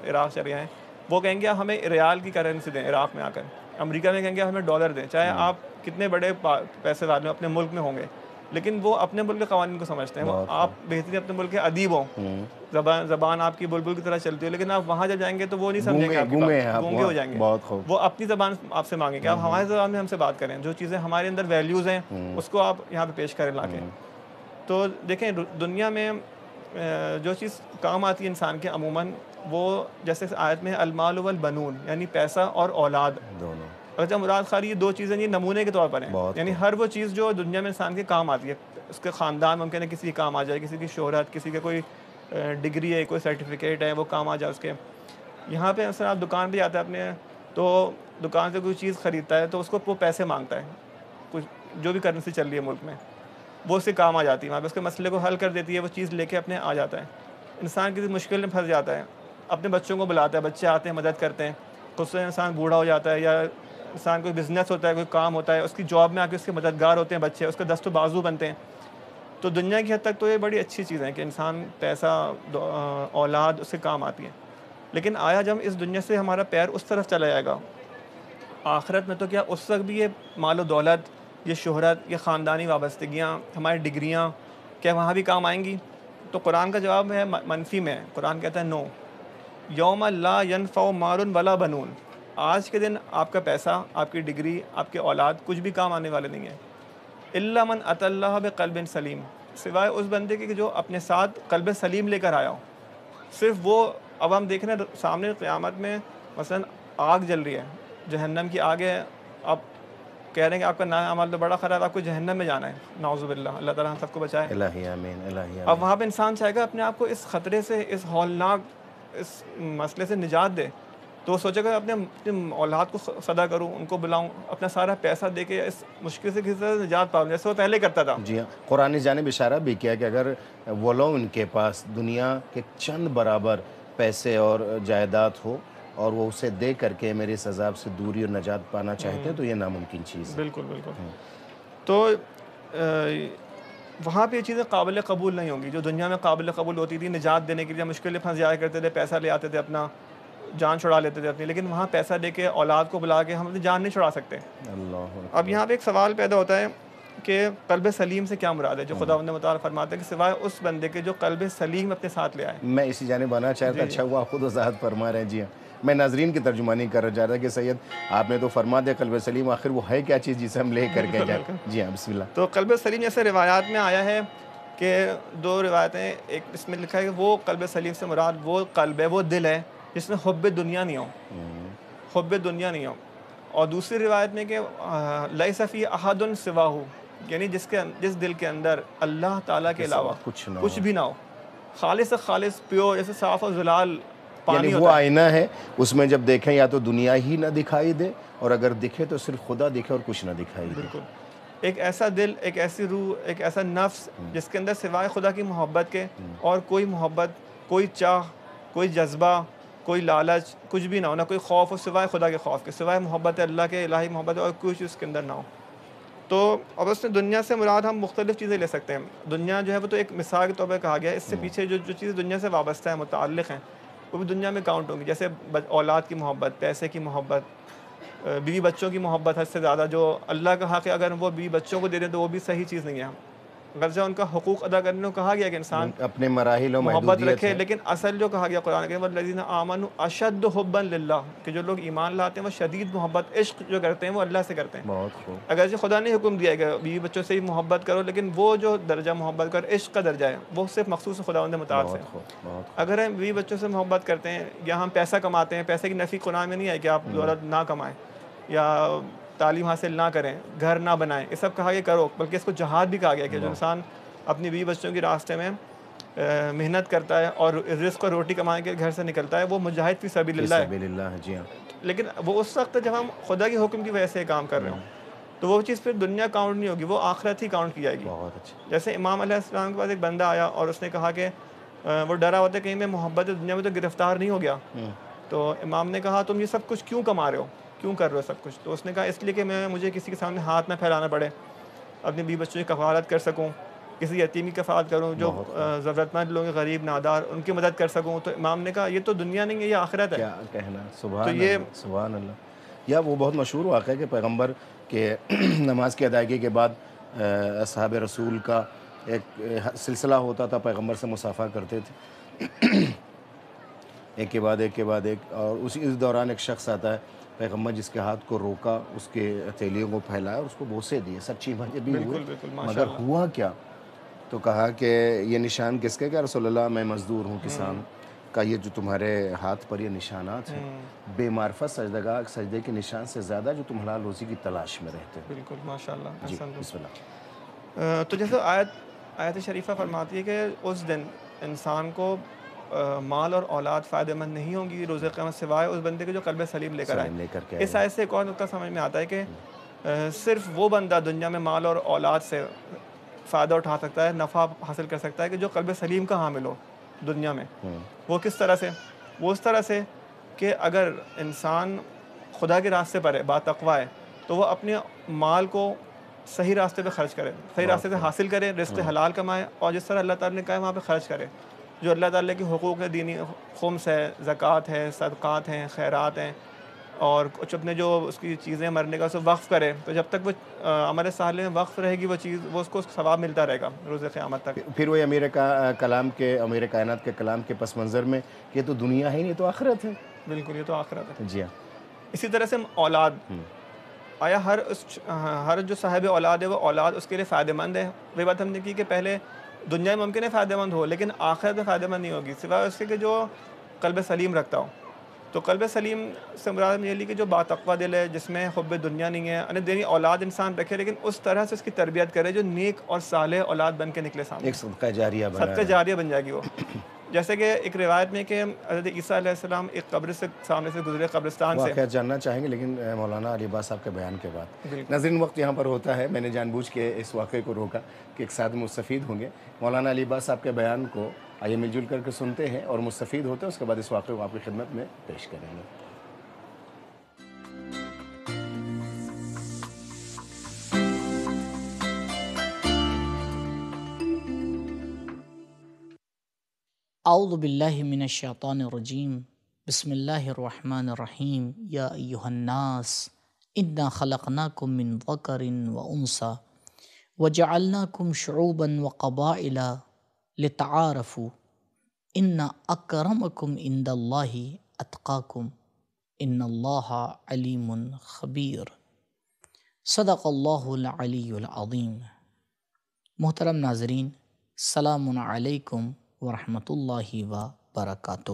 عراق چلے جائیں, وہ کہیں گے ہمیں ریال کی کرنسی دیں عراق میں آ کر. امریکہ میں کہیں گے ہمیں ڈالر دیں, چاہے آپ کتنے بڑے پیسے والے اپنے ملک میں ہوں گے, لیکن وہ اپنے ملک کے قوانین کو سمجھتے ہیں. وہ آپ بہترین اپنے ملک کے ادیب ہوں, زبان آپ کی بلبل کی طرح چلتی ہے, لیکن آپ وہاں جب جائیں گے تو وہ نہیں سمجھیں گے, گونگے ہو جائیں گے. وہ اپنی زبان آپ سے مانگیں گے, آپ ہماری زبان میں ہم سے بات کریں, جو چیزیں ہمارے اندر ویلیوز ہیں اس کو آپ یہاں پہ پیش کریں لا کے. تو دیکھیں دنیا میں جو چیز کام آتی ہے انسان کے عموماً وہ جیسے آیت میں المال والبنون یعنی پیسہ اور اولاد دونوں. اگر مراد خالی یہ دو چیزیں یہ نمونے کے طور پر ہیں, یعنی ہر وہ چیز جو دنیا میں انسان کے کام آتی ہے. اس کے خاندان ممکن ہے کسی کے کام آ جائے, کسی کی شہرت, کسی کے کوئی ڈگری ہے, کوئی سرٹیفکیٹ ہے, وہ کام آ جائے اس کے. یہاں پہ مثلا آپ دکان پہ جاتے ہیں اپنے, تو دکان سے کوئی چیز خریدتا ہے تو اس کو وہ پیسے مانگتا ہے, کچھ جو بھی کرنسی چل رہی ہے ملک میں وہ اس سے کام آ جاتی ہے, وہاں پہ اس کے مسئلے کو حل کر دیتی ہے, وہ چیز لے کے اپنے آ جاتا ہے. انسان کسی مشکل میں پھنس جاتا ہے, اپنے بچوں کو بلاتا ہے, بچے آتے ہیں مدد کرتے ہیں, خود سے انسان بوڑھا ہو جاتا ہے یا انسان کوئی بزنس ہوتا ہے, کوئی کام ہوتا ہے, اس کی جاب میں آ کے اس کے مددگار ہوتے ہیں بچے, اس کے دست و بازو بنتے ہیں. تو دنیا کی حد تک تو یہ بڑی اچھی چیز ہے کہ انسان پیسہ اولاد اس سے کام آتی ہے. لیکن آیا جب اس دنیا سے ہمارا پیر اس طرف چلا جائے گا آخرت میں, تو کیا اس وقت بھی یہ مال و دولت, یہ شہرت, یہ خاندانی وابستگیاں, ہماری ڈگریاں کیا وہاں بھی کام آئیں گی؟ تو قرآن کا جواب ہے منفی میں. قرآن کہتا ہے نو, یوم لا ینفع مال ولا بنون, آج کے دن آپ کا پیسہ, آپ کی ڈگری, آپ کے اولاد کچھ بھی کام آنے والے نہیں ہیں. الا من اتی اللہ بقلب سلیم, سوائے اس بندے کے جو اپنے ساتھ قلب سلیم لے کر آیا ہو. صرف وہ, اب ہم دیکھ رہے ہیں سامنے قیامت میں مثلا آگ جل رہی ہے, جہنم کی آگ ہے, آپ کہہ رہے ہیں کہ آپ کا نام عمل تو بڑا خراب, آپ کو جہنم میں جانا ہے, نعوذ باللہ, اللہ تعالیٰ ہم سب کو بچائے. الہی آمین, الہی آمین. اب وہاں پہ انسان چاہے گا اپنے آپ کو اس خطرے سے, اس ہولناک اس مسئلے سے نجات دے, تو وہ سوچے گا اپنے اولاد کو صدا کروں, ان کو بلاؤں, اپنا سارا پیسہ دے کے اس مشکل سے کسی طرح نجات پاؤں, جیسے وہ پہلے کرتا تھا. جی ہاں, قرآن جانب اشارہ بھی کیا کہ اگر وہ لوگ ان کے پاس دنیا کے چند برابر پیسے اور جائیداد ہو اور وہ اسے دے کر کے میرے اس عذاب سے دوری اور نجات پانا چاہتے ہیں تو یہ ناممکن چیز ہے. بالکل بالکل. تو وہاں پہ یہ چیزیں قابل قبول نہیں ہوں گی جو دنیا میں قابل قبول ہوتی تھی. نجات دینے کے لیے مشکل میں پھنس جایا کرتے تھے, پیسہ لے آتے تھے, اپنا جان چھڑا لیتے تھے اپنی, لیکن وہاں پیسہ دے کے اولاد کو بلا کے ہم اپنی جان نہیں چھڑا سکتے. اب یہاں پہ ایک سوال پیدا ہوتا ہے کہ قلب سلیم سے کیا مراد ہے, جو خداوند متعال فرماتے ہیں کہ سوائے اس بندے کے جو قلب سلیم اپنے ساتھ لے آئے. میں اسی جانب آنا چاہتا, اچھا ہوا آپ خود وضاحت فرما رہے ہیں. جی ہاں, میں ناظرین کی ترجمانی کر رہا تھا کہ سید آپ نے تو فرما دیا قلب سلیم, آخر وہ ہے کیا چیز جسے ہم لے کر کے جائیں. جی ہاں, بسم اللہ. تو قلب سلیم جیسے روایات میں آیا ہے کہ دو روایتیں, ایک اس میں لکھا ہے کہ وہ قلب سلیم سے مراد وہ قلب ہے, وہ دل ہے جس میں حب دنیا نہیں ہو, حب دنیا نہیں ہو. اور دوسری روایت میں کہ لیس فی احد سواہ, یعنی جس دل کے اندر اللہ تعالیٰ کے علاوہ کچھ بھی نہ ہو, خالص خالص پیور, جیسے صاف اور زلال پانی یعنی وہ آئینہ ہے, اس میں جب دیکھیں یا تو دنیا ہی نہ دکھائی دے, اور اگر دکھے تو صرف خدا دکھے اور کچھ نہ دکھائی دے. بالکل. ایک ایسا دل، ایک ایسی روح، ایک ایسا نفس جس کے اندر سوائے خدا کی محبت کے اور کوئی محبت، کوئی چاہ، کوئی جذبہ، کوئی لالچ، کچھ بھی نہ ہو، نہ کوئی خوف ہو سوائے خدا کے خوف کے، سوائے محبت اللہ کے، الہی محبت، اور کوئی چیز اس کے اندر نہ ہو۔ تو اب اس میں دنیا سے مراد ہم مختلف چیزیں لے سکتے ہیں۔ دنیا جو ہے وہ تو ایک مثال کے طور پہ کہا گیا ہے، اس سے پیچھے جو چیزیں دنیا سے وابستہ ہیں، متعلق ہیں، وہ بھی دنیا میں کاؤنٹ ہوں گی، جیسے اولاد کی محبت، پیسے کی محبت، بیوی بچوں کی محبت حد سے زیادہ، جو اللہ کا حق ہے، اگر وہ بیوی بچوں کو دے دیں تو وہ بھی صحیح چیز نہیں ہے۔ غرض ان کا حقوق ادا کرنے کو کہا گیا کہ انسان اپنے مراحل و محبت محدودیت رکھے، ہے۔ لیکن اصل جو کہا گیا قرآن کے والذین آمنوا اشد حبا للہ، کہ جو لوگ ایمان لاتے ہیں وہ شدید محبت، عشق جو کرتے ہیں وہ اللہ سے کرتے ہیں۔ بہت خوب۔ اگرچہ خدا نے حکم دیا ہے کہ بیوی بچوں سے ہی محبت کرو، لیکن وہ جو درجہ محبت کا عشق کا درجہ ہے وہ صرف مخصوص خداوند متعال سے ہے۔ بہت خوب، بہت خوب۔ اگر ہم بیوی بچوں سے محبت کرتے ہیں یا ہم پیسہ کماتے ہیں، پیسے کی نفی قرآن میں نہیں ہے کہ آپ دولت نہ کمائیں یا تعلیم حاصل نہ کریں، گھر نہ بنائیں، یہ سب کہا گیا کرو، بلکہ اس کو جہاد بھی کہا گیا کہ جو انسان اپنی بیوی بچوں کے راستے میں محنت کرتا ہے اور رزق اور روٹی کمانے کے گھر سے نکلتا ہے، وہ مجاہد فی سبیل اللہ ہے۔ سبیل اللہ ہے، جی ہاں۔ لیکن وہ اس وقت جب ہم خدا کے حکم کی وجہ سے کام کر رہے ہوں تو وہ چیز پھر دنیا کاؤنٹ نہیں ہوگی، وہ آخرت ہی کاؤنٹ کی جائے گی۔ بہت اچھا۔ جیسے امام علیہ السلام کے پاس ایک بندہ آیا اور اس نے کہا کہ وہ ڈرا ہوتا ہے کہیں میں محبت دنیا میں تو گرفتار نہیں ہو گیا۔ تو امام نے کہا تم یہ سب کچھ کیوں کما رہے ہو، کیوں کر رہے ہو سب کچھ؟ تو اس نے کہا اس لیے کہ مجھے کسی کے سامنے ہاتھ نہ پھیلانا پڑے، اپنی بیوی بچوں کی کفالت کر سکوں، کسی یتیم کی کفالت کروں، جو ضرورت مند لوگ غریب نادار ان کی مدد کر سکوں۔ تو امام نے کہا یہ تو دنیا نہیں ہے، یہ آخرت ہے۔ کیا کہنا، سبحان اللہ، سبحان اللہ۔ یا وہ بہت مشہور واقعہ ہے کہ پیغمبر کے نماز کی ادائیگی کے بعد اصحاب رسول کا ایک سلسلہ ہوتا تھا، پیغمبر سے مصافحہ کرتے تھے ایک کے بعد ایک کے بعد ایک، اور اس دوران ایک شخص آتا ہے، پیغمبر جس کے ہاتھ کو روکا، اس کے ہتھیلیوں کو پھیلایا اور اس کو بوسے دیے، سچی باتیں بھی ہوئی، مگر ہوا کیا؟ تو کہا کہ یہ نشان کس کے؟ کہ رسول اللہ میں مزدور ہوں، کسان کا، یہ جو تمہارے ہاتھ پر یہ نشانات ہیں بے معرفت سجدگاہ سجدے کے نشان سے زیادہ جو تم حلال روزی کی تلاش میں رہتے ہیں۔ بالکل، ماشاءاللہ۔ جی بسم اللہ۔ تو جیسے آیت شریفہ فرماتی ہے کہ اس دن انسان کو مال اور اولاد فائدہ مند نہیں ہوں گی روز قیامت سوائے اس بندے کے جو قلب سلیم لے کر آئے۔ اس آیت سے ایک اور نقطہ سمجھ میں آتا ہے کہ صرف وہ بندہ دنیا میں مال اور اولاد سے فائدہ اٹھا سکتا ہے، نفع حاصل کر سکتا ہے کہ جو قلب سلیم کا حامل ہو دنیا میں۔ وہ کس طرح سے؟ وہ اس طرح سے کہ اگر انسان خدا کے راستے پر ہے، باتقویٰ ہے، تو وہ اپنے مال کو صحیح راستے پہ خرچ کرے، صحیح راستے سے حاصل کرے، رزق حلال کمائے، اور جس طرح اللہ تعالیٰ نے کہا ہے وہاں پہ خرچ کرے۔ جو اللہ تعالیٰ کی حقوق ہے، دینی خمس ہے، زکوٰۃ ہے، صدقات ہیں، خیرات ہیں، اور کچھ اپنے جو اس کی چیزیں مرنے کا اسے وقف کرے، تو جب تک وہ عمل صالح میں وقف رہے گی وہ چیز، وہ اس کو ثواب ملتا رہے گا روز قیامت تک۔ پھر وہ امیر کائنات کے کلام کے پس منظر میں یہ تو دنیا ہی نہیں تو آخرت ہے۔ بالکل، یہ تو آخرت ہے۔ جی ہاں۔ اسی طرح سے اولاد، آیا ہر جو صاحب اولاد ہے وہ اولاد اس کے لیے فائدہ مند ہے؟ وہی بات ہم نے کی کہ پہلے دنیا میں ممکن ہے فائدہ مند ہو، لیکن آخرت میں فائدہ مند نہیں ہوگی سوائے اس کے کہ جو قلب سلیم رکھتا ہو۔ تو قلب سلیم سے مراد یہ لی کہ جو باتقویٰ دل ہے، جس میں حب دنیا نہیں ہے، یعنی دینی اولاد انسان رکھے لیکن اس طرح سے اس کی تربیت کرے جو نیک اور صالح اولاد بن کے نکلے سامنے، ایک صدقہ جاریہ بنا، صدقہ جاریہ بن جائے گی وہ۔ جیسے کہ ایک روایت میں کہ حضرت عیسیٰ علیہ السلام ایک قبر سے سامنے سے گزرے، قبرستان سے۔ واقعہ جاننا چاہیں گے لیکن مولانا علی عباس صاحب کے بیان کے بعد۔ ناظرین، وقت یہاں پر ہوتا ہے، میں نے جان بوجھ کے اس واقعے کو روکا کہ ایک ساتھ مستفید ہوں گے۔ مولانا علی عباس صاحب کے بیان کو آئیے مل جل کر کے سنتے ہیں اور مستفید ہوتے ہیں، اس کے بعد اس واقعے کو آپ کی خدمت میں پیش کریں گے۔ اعوذ باللہ من الشیطان الرجیم، بسم اللہ الرحمن الرحیم۔ یا ایہا الناس انا خلقناکم من ذکر وانثی وجعلناکم شعوبا وقبائل لتعارفوا ان اکرمکم عند اللہ اتقاکم ان اللہ علیم خبیر۔ صدق اللہ العلی العظیم۔ محترم ناظرین، السلام علیکم ورحمۃ اللہ وبرکاتہ۔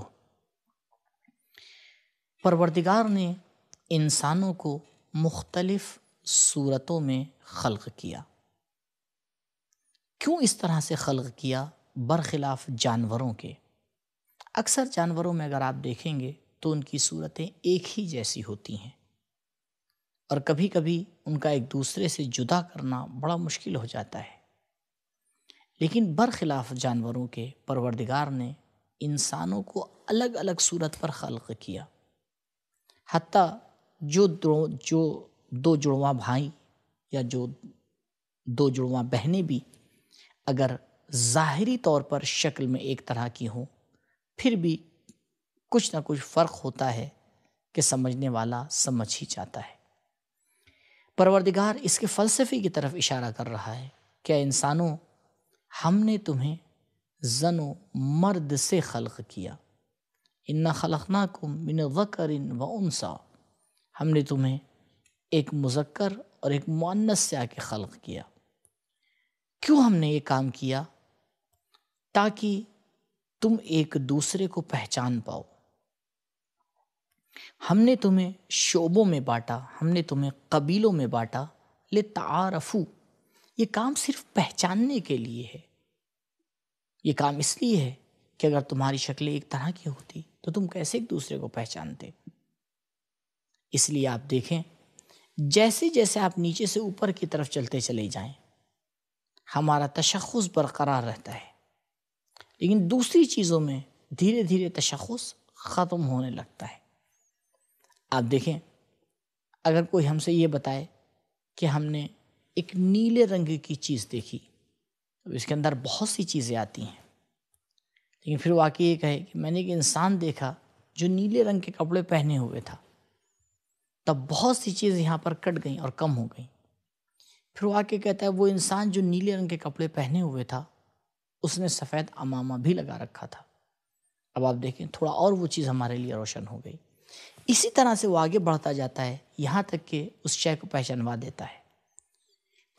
پروردگار نے انسانوں کو مختلف صورتوں میں خلق کیا۔ کیوں اس طرح سے خلق کیا؟ برخلاف جانوروں کے۔ اکثر جانوروں میں اگر آپ دیکھیں گے تو ان کی صورتیں ایک ہی جیسی ہوتی ہیں، اور کبھی کبھی ان کا ایک دوسرے سے جدا کرنا بڑا مشکل ہو جاتا ہے، لیکن برخلاف جانوروں کے پروردگار نے انسانوں کو الگ الگ صورت پر خلق کیا۔ حتیٰ جو دو جڑواں بھائی یا جو دو جڑواں بہنیں بھی اگر ظاہری طور پر شکل میں ایک طرح کی ہوں، پھر بھی کچھ نہ کچھ فرق ہوتا ہے کہ سمجھنے والا سمجھ ہی جاتا ہے۔ پروردگار اس کے فلسفے کی طرف اشارہ کر رہا ہے، کیا انسانوں، ہم نے تمہیں زن و مرد سے خلق کیا، انا خلقناکم من ذکر و انثی، ہم نے تمہیں ایک مذکر اور ایک مؤنث سے آ کے خلق کیا۔ کیوں ہم نے یہ کام کیا؟ تاکہ تم ایک دوسرے کو پہچان پاؤ۔ ہم نے تمہیں شعبوں میں بانٹا، ہم نے تمہیں قبیلوں میں بانٹا، لتعارفوا، یہ کام صرف پہچاننے کے لیے ہے۔ یہ کام اس لیے ہے کہ اگر تمہاری شکلیں ایک طرح کی ہوتی تو تم کیسے ایک دوسرے کو پہچانتے؟ اس لیے آپ دیکھیں، جیسے جیسے آپ نیچے سے اوپر کی طرف چلتے چلے جائیں، ہمارا تشخص برقرار رہتا ہے، لیکن دوسری چیزوں میں دھیرے دھیرے تشخص ختم ہونے لگتا ہے۔ آپ دیکھیں، اگر کوئی ہم سے یہ بتائے کہ ہم نے ایک نیلے رنگ کی چیز دیکھی، تو اس کے اندر بہت سی چیزیں آتی ہیں، لیکن پھر واقعی یہ کہے کہ میں نے ایک انسان دیکھا جو نیلے رنگ کے کپڑے پہنے ہوئے تھا، تب بہت سی چیزیں یہاں پر کٹ گئیں اور کم ہو گئیں۔ پھر وہ آ کے کہتا ہے وہ انسان جو نیلے رنگ کے کپڑے پہنے ہوئے تھا، اس نے سفید عمامہ بھی لگا رکھا تھا۔ اب آپ دیکھیں، تھوڑا اور وہ چیز ہمارے لیے روشن ہو گئی۔ اسی طرح سے وہ آگے بڑھتا جاتا ہے، یہاں تک کہ اس شے کو پہچانوا دیتا ہے،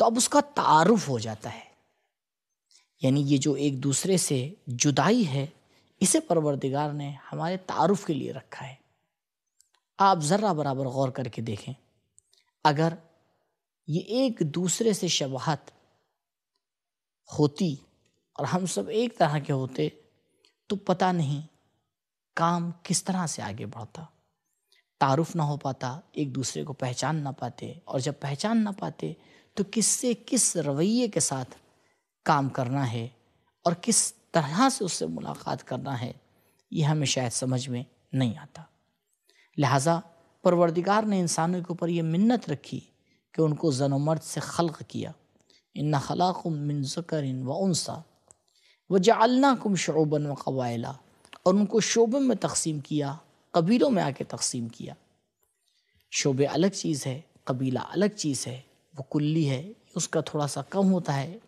تو اب اس کا تعارف ہو جاتا ہے۔ یعنی یہ جو ایک دوسرے سے جدائی ہے، اسے پروردگار نے ہمارے تعارف کے لیے رکھا ہے۔ آپ ذرہ برابر غور کر کے دیکھیں، اگر یہ ایک دوسرے سے شباہت ہوتی اور ہم سب ایک طرح کے ہوتے تو پتہ نہیں کام کس طرح سے آگے بڑھتا، تعارف نہ ہو پاتا، ایک دوسرے کو پہچان نہ پاتے، اور جب پہچان نہ پاتے تو کس سے کس رویے کے ساتھ کام کرنا ہے اور کس طرح سے اس سے ملاقات کرنا ہے، یہ ہمیں شاید سمجھ میں نہیں آتا۔ لہٰذا پروردگار نے انسانوں کے اوپر یہ منت رکھی کہ ان کو زن و مرد سے خلق کیا، انا خلقکم من ذکر و انثی وجعلناکم شعوبا و قبائل، اور ان کو شعبوں میں تقسیم کیا، قبیلوں میں آ کے تقسیم کیا۔ شعبے الگ چیز ہے، قبیلہ الگ چیز ہے، وہ کلی ہے، اس کا تھوڑا سا کم ہوتا ہے۔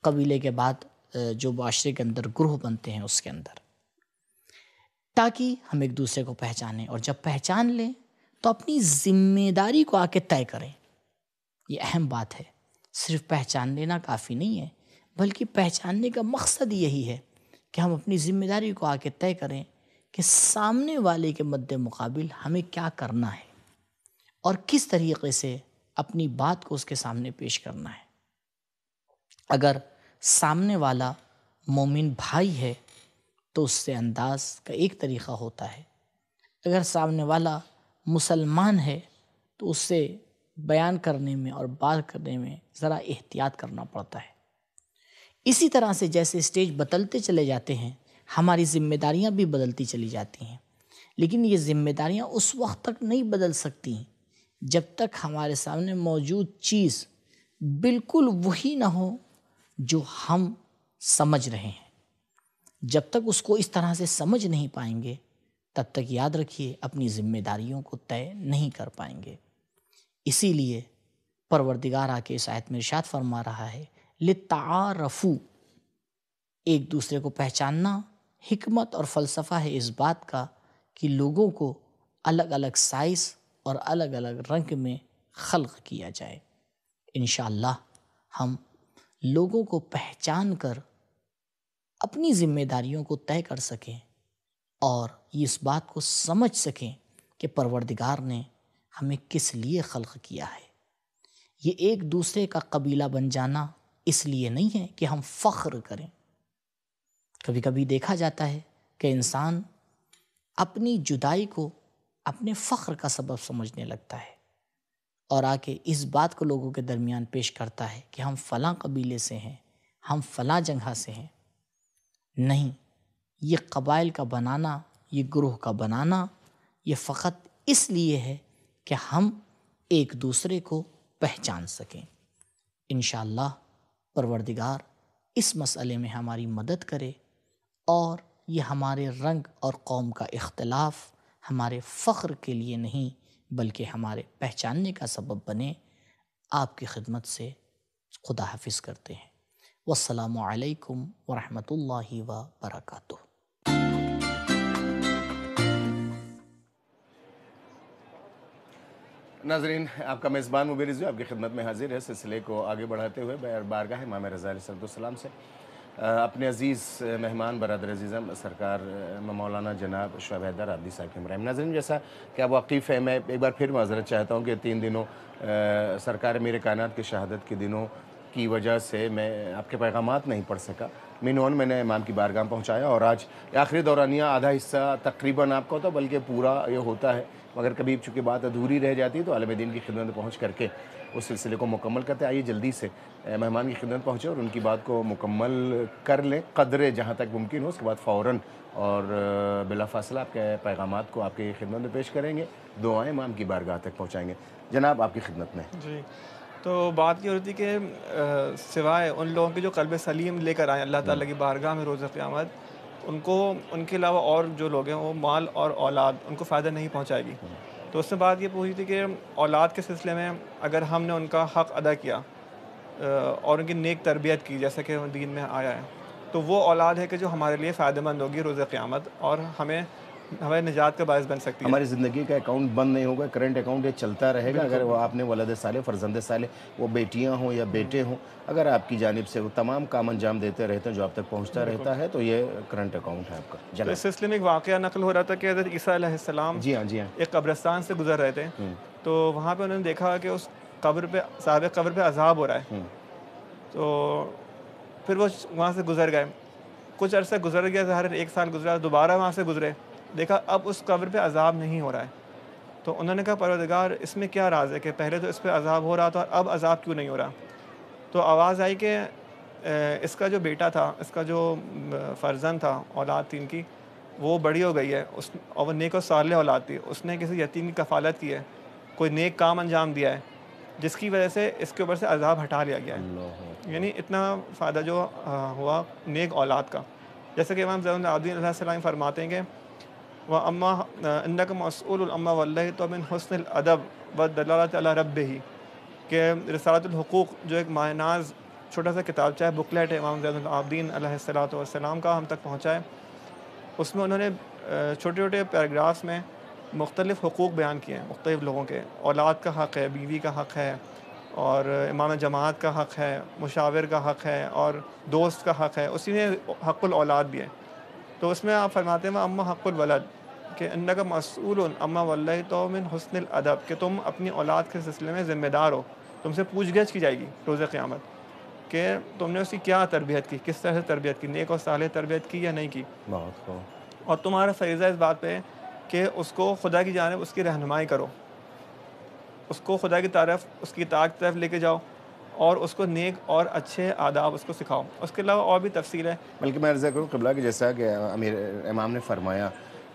قبیلے کے بعد جو معاشرے کے اندر گروہ بنتے ہیں، اس کے اندر، تاکہ ہم ایک دوسرے کو پہچانیں، اور جب پہچان لیں تو اپنی ذمہ داری کو آ کے طے کریں۔ یہ اہم بات ہے، صرف پہچان لینا کافی نہیں ہے، بلکہ پہچاننے کا مقصد یہی ہے کہ ہم اپنی ذمہ داری کو آ کے طے کریں کہ سامنے والے کے مد مقابل ہمیں کیا کرنا ہے اور کس طریقے سے اپنی بات کو اس کے سامنے پیش کرنا ہے۔ اگر سامنے والا مومن بھائی ہے تو اس سے انداز کا ایک طریقہ ہوتا ہے، اگر سامنے والا مسلمان ہے تو اس سے بیان کرنے میں اور بات کرنے میں ذرا احتیاط کرنا پڑتا ہے۔ اسی طرح سے جیسے اسٹیج بدلتے چلے جاتے ہیں، ہماری ذمہ داریاں بھی بدلتی چلی جاتی ہیں، لیکن یہ ذمہ داریاں اس وقت تک نہیں بدل سکتی جب تک ہمارے سامنے موجود چیز بالکل وہی نہ ہو جو ہم سمجھ رہے ہیں۔ جب تک اس کو اس طرح سے سمجھ نہیں پائیں گے، تب تک یاد رکھیے اپنی ذمہ داریوں کو طے نہیں کر پائیں گے۔ اسی لیے پروردگار آ کے اس آیت میں ارشاد فرما رہا ہے، لتعارفوا، ایک دوسرے کو پہچاننا حکمت اور فلسفہ ہے اس بات کا کہ لوگوں کو الگ الگ سائز اور الگ الگ رنگ میں خلق کیا جائے۔ انشاءاللہ ہم لوگوں کو پہچان کر اپنی ذمہ داریوں کو طے کر سکیں اور اس بات کو سمجھ سکیں کہ پروردگار نے ہمیں کس لیے خلق کیا ہے۔ یہ ایک دوسرے کا قبیلہ بن جانا اس لیے نہیں ہے کہ ہم فخر کریں۔ کبھی کبھی دیکھا جاتا ہے کہ انسان اپنی جدائی کو اپنے فخر کا سبب سمجھنے لگتا ہے اور آ کے اس بات کو لوگوں کے درمیان پیش کرتا ہے کہ ہم فلاں قبیلے سے ہیں، ہم فلاں جگہ سے ہیں۔ نہیں، یہ قبائل کا بنانا، یہ گروہ کا بنانا، یہ فقط اس لیے ہے کہ ہم ایک دوسرے کو پہچان سکیں۔ انشاءاللہ پروردگار اس مسئلے میں ہماری مدد کرے اور یہ ہمارے رنگ اور قوم کا اختلاف ہمارے فخر کے لیے نہیں بلکہ ہمارے پہچاننے کا سبب بنے۔ آپ کی خدمت سے خدا حافظ کرتے ہیں۔ والسلام علیکم ورحمۃ اللہ وبرکاتہ۔ ناظرین، آپ کا میزبان مبین رضوی آپ کی خدمت میں حاضر ہے، سلسلے کو آگے بڑھاتے ہوئے بارگاہ امام رضا علیہ السلام سے اپنے عزیز مہمان برادر عزیزم سرکار مولانا جناب شعیب حیدر عابدی صاحب کے مراہم۔ ناظرین، جیسا کہ آپ واقف ہیں، میں ایک بار پھر معذرت چاہتا ہوں کہ 3 دنوں سرکار میرے کائنات کے شہادت کے دنوں کی وجہ سے میں آپ کے پیغامات نہیں پڑھ سکا۔ میں نے امام کی بارگاہ پہنچایا اور آج آخری دورانیہ آدھا حصہ تقریباً آپ کا ہوتا بلکہ پورا یہ ہوتا ہے، مگر کبھی چونکہ بات ادھوری رہ جاتی ہے تو عالم دین کی خدمت میں پہنچ کر کے اس سلسلے کو مکمل کرتے ہیں۔ آئیے جلدی سے مہمان کی خدمت پہنچے اور ان کی بات کو مکمل کر لیں قدرے جہاں تک ممکن ہو، اس کے بعد فوراً اور بلا فاصلہ آپ کے پیغامات کو آپ کی خدمت میں پیش کریں گے، دعائیں امام کی بارگاہ تک پہنچائیں گے۔ جناب آپ کی خدمت میں۔ جی، تو بات یہ ہوتی کہ سوائے ان لوگوں کے جو قلب سلیم لے کر آئیں اللہ تعالیٰ کی بارگاہ میں روز قیامت، ان کو ان کے علاوہ اور جو لوگ ہیں وہ مال اور اولاد ان کو فائدہ نہیں پہنچائے گی۔ تو اس میں بات یہ پوچھی تھی کہ اولاد کے سلسلے میں اگر ہم نے ان کا حق ادا کیا اور ان کی نیک تربیت کی جیسا کہ دین میں آیا ہے، تو وہ اولاد ہے کہ جو ہمارے لیے فائدہ مند ہوگی روز قیامت اور ہمیں نجات کا باعث بن سکتی ہے۔ ہماری زندگی کا اکاؤنٹ بند نہیں ہوگا، کرنٹ اکاؤنٹ یہ چلتا رہے گا۔ اگر وہ آپ نے ولد صالح فرزند صالح، وہ بیٹیاں ہوں یا بیٹے ہوں، اگر آپ کی جانب سے وہ تمام کام انجام دیتے رہتے ہیں جو آپ تک پہنچتا رہتا ہے تو یہ کرنٹ اکاؤنٹ ہے آپ کا۔ تو اس سلسلے میں ایک واقعہ نقل ہو رہا تھا کہ حضرت عیسیٰ علیہ السلام جی ہاں ایک قبرستان سے گزر رہے تھے، تو وہاں پہ انہوں نے دیکھا کہ اس قبر پہ صاحب قبر پہ عذاب ہو رہا ہے، تو پھر وہ وہاں سے گزر گئے۔ کچھ عرصہ گزر گیا، ظاہر 1 سال گزرا، دوبارہ وہاں سے گزرے، دیکھا اب اس قبر پہ عذاب نہیں ہو رہا ہے۔ تو انہوں نے کہا پروردگار اس میں کیا راز ہے کہ پہلے تو اس پہ عذاب ہو رہا تھا اور اب عذاب کیوں نہیں ہو رہا؟ تو آواز آئی کہ اس کا جو بیٹا تھا، اس کا جو فرزند تھا، اولاد تھی ان کی، وہ بڑی ہو گئی ہے اور وہ نیک و صالح اولاد تھی، اس نے کسی یتیم کی کفالت کی ہے، کوئی نیک کام انجام دیا ہے جس کی وجہ سے اس کے اوپر سے عذاب ہٹا لیا گیا ہے۔ یعنی اتنا فائدہ جو ہوا نیک اولاد کا، جیسے کہ امام زین العابدین علیہ السلام فرماتے ہیں کہ وَأَمَّا إِنَّكَ مَسْئُولٌ أَمَّا وَلَّيْتَ مِنْ حُسْنِ الْأَدَبِ وَالدَّلَالَةِ عَلَىٰ رَبِّهِ، کہ رسالۃ الحقوق جو ایک ماہ ناز چھوٹا سا کتاب چاہے بکلیٹ ہے امام زین العابدین علیہ السلام کا ہم تک پہنچا ہے، اس میں انہوں نے چھوٹے چھوٹے پیراگرافس میں مختلف حقوق بیان کیے ہیں مختلف لوگوں کے۔ اولاد کا حق ہے، بیوی کا حق ہے، اور امام جماعت کا حق ہے، مشاور کا حق ہے، اور دوست کا حق ہے، اسی میں حق الاولاد بھی ہے۔ تو اس میں آپ فرماتے ہیں اما حق الولد کہ انک مسئول اما ولیت من حسن الادب، کہ تم اپنی اولاد کے سلسلے میں ذمہ دار ہو، تم سے پوچھ گچھ کی جائے گی روز قیامت کہ تم نے اس کی کیا تربیت کی، کس طرح سے تربیت کی، نیک اور صالح تربیت کی یا نہیں کی۔ بہت خوب۔ اور تمہارا فریضہ اس بات پہ ہے کہ اس کو خدا کی جانب اس کی رہنمائی کرو، اس کو خدا کی طرف، اس کی اطاعت کی طرف لے کے جاؤ اور اس کو نیک اور اچھے آداب اس کو سکھاؤ۔ اس کے علاوہ اور بھی تفصیل ہے، بلکہ میں عرض کروں قبلہ کہ جیسا کہ امام نے فرمایا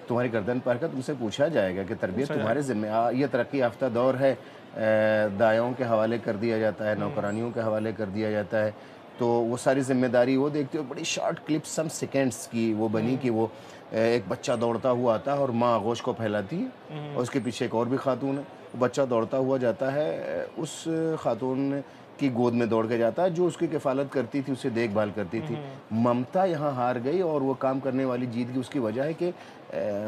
تمہاری گردن پر کر تم سے پوچھا جائے گا کہ تربیت تمہارے ذمہ، یہ ترقی یافتہ دور ہے، دایوں کے حوالے کر دیا جاتا ہے، نوکرانیوں کے حوالے کر دیا جاتا ہے، تو وہ ساری ذمہ داری وہ دیکھتے ہو بڑی شارٹ کلپ سم سیکنڈز کی وہ بنی کہ وہ ایک بچہ دوڑتا ہوا آتا ہے اور ماں آغوش کو پھیلاتی ہے اور اس کے پیچھے ایک اور بھی خاتون ہے، وہ بچہ دوڑتا ہوا جاتا ہے، اس خاتون کی گود میں دوڑ کے جاتا ہے جو اس کی کفالت کرتی تھی، اسے دیکھ بھال کرتی تھی۔ ممتا یہاں ہار گئی اور وہ کام کرنے والی جیت گئی، اس کی وجہ ہے کہ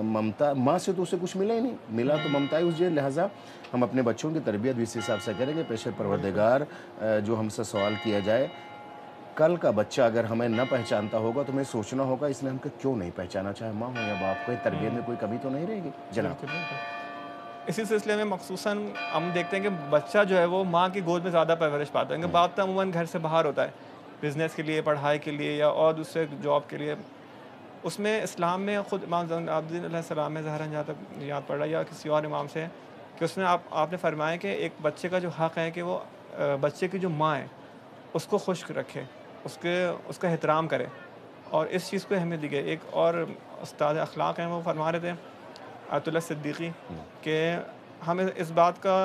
ممتا ماں سے تو اسے کچھ ملا ہی نہیں، ملا تو ممتا ہی اس جیل، لہٰذا ہم اپنے بچوں کی تربیت بھی اس حساب سے کریں گے۔ پیشر پروردگار جو ہم سے سوال کیا جائے، کل کا بچہ اگر ہمیں نہ پہچانتا ہوگا تو ہمیں سوچنا ہوگا اس نے ہم کو کیوں نہیں پہچانا، چاہے ماں ہو یا باپ کو، تربیت میں کوئی کمی تو نہیں رہے گی جناب۔ اسی سلسلے میں مخصوصاً ہم دیکھتے ہیں کہ بچہ جو ہے وہ ماں کی گود میں زیادہ پرورش پاتا ہے، کیونکہ باپ تو عموماً گھر سے باہر ہوتا ہے بزنس کے لیے، پڑھائی کے لیے یا اور دوسرے جاب کے لیے، اس میں اسلام میں خود امام زین العابدین علیہ السلام میں ظاہراً جہاں تک یاد پڑ رہا ہے یا کسی اور امام سے کہ اس میں آپ نے فرمایا کہ ایک بچے کا جو حق ہے کہ وہ بچے کی جو ماں ہے اس کو خشک رکھے، اس کا احترام کرے، اور اس چیز کو اہمیت دی گئی۔ ایک اور استاد اخلاق ہیں وہ فرما رہے تھے آیت اللہ صدیقی کہ ہمیں اس بات کا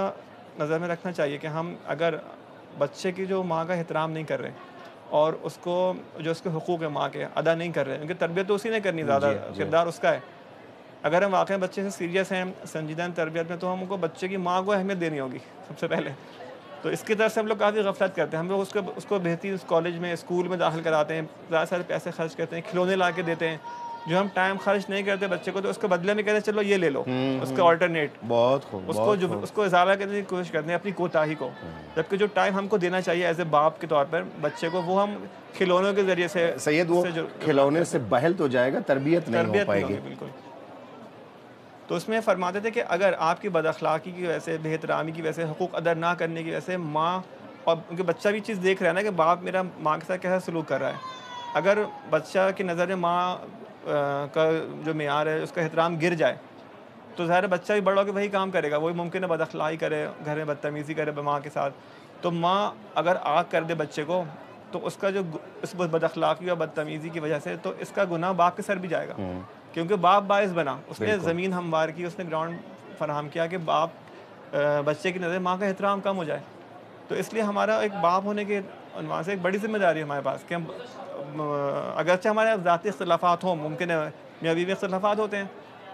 نظر میں رکھنا چاہیے کہ ہم اگر بچے کی جو ماں کا احترام نہیں کر رہے اور اس کو جو اس کے حقوق ہے ماں کے ادا نہیں کر رہے، کیونکہ تربیت تو اسی نے کرنی، زیادہ کردار اس کا ہے۔ اگر ہم واقعی بچے سے سیریس ہیں، سنجیدہ ہیں تربیت میں، تو ہم کو بچے کی ماں کو اہمیت دینی ہوگی سب سے پہلے۔ تو اس کی طرف سے ہم لوگ کافی غفلت کرتے ہیں، ہم لوگ اس کو بہترین کالج میں اسکول میں داخل کراتے ہیں، زیادہ سارے پیسے خرچ کرتے ہیں، کھلونے لا کے دیتے ہیں، جو ہم ٹائم خرچ نہیں کرتے بچے کو تو اس کے بدلے میں کہتے ہیں چلو یہ لے لو، اس کا آلٹرنیٹ، بہت خوب، اس کو ازالہ کرنے کی کوشش کرتے ہیں اپنی کوتاہی کو، جبکہ جو ٹائم ہم کو دینا چاہیے ایز اے باپ کے طور پر بچے کو، وہ ہم کھلونوں کے ذریعے سے سید وہ کھلونے سے بہل تو جائے گا، تربیت نہیں ہو پائے گی۔ بالکل۔ تو اس میں فرماتے تھے کہ اگر آپ کی بد اخلاقی کی وجہ سے، بے احترامی کی وجہ سے، حقوق ادا نہ کرنے کی وجہ سے ماں، اور کیونکہ بچہ بھی چیز دیکھ رہا ہے نا کہ باپ میرا ماں کے ساتھ کیسا سلوک کر رہا ہے، اگر بچہ کی نظر میں ماں کا جو معیار ہے اس کا احترام گر جائے تو ظاہر بچہ بھی بڑا ہو کے وہی کام کرے گا، وہی ممکن ہے بد اخلاقی کرے، گھر میں بدتمیزی کرے ماں کے ساتھ۔ تو ماں اگر آگ کر دے بچے کو تو اس کا جو اس بد اخلاقی اور بدتمیزی کی وجہ سے تو اس کا گناہ باپ کے سر بھی جائے گا، کیونکہ باپ باعث بنا، اس نے زمین ہموار کی، اس نے گراؤنڈ فراہم کیا کہ باپ بچے کی نظر ماں کا احترام کم ہو جائے۔ تو اس لیے ہمارا ایک باپ ہونے کے عنوان سے ایک بڑی ذمہ داری ہے ہمارے پاس کہ ہم اگرچہ ہمارے ذاتی اختلافات ہوں، ممکن ہے میاں بیوی اختلافات ہوتے ہیں،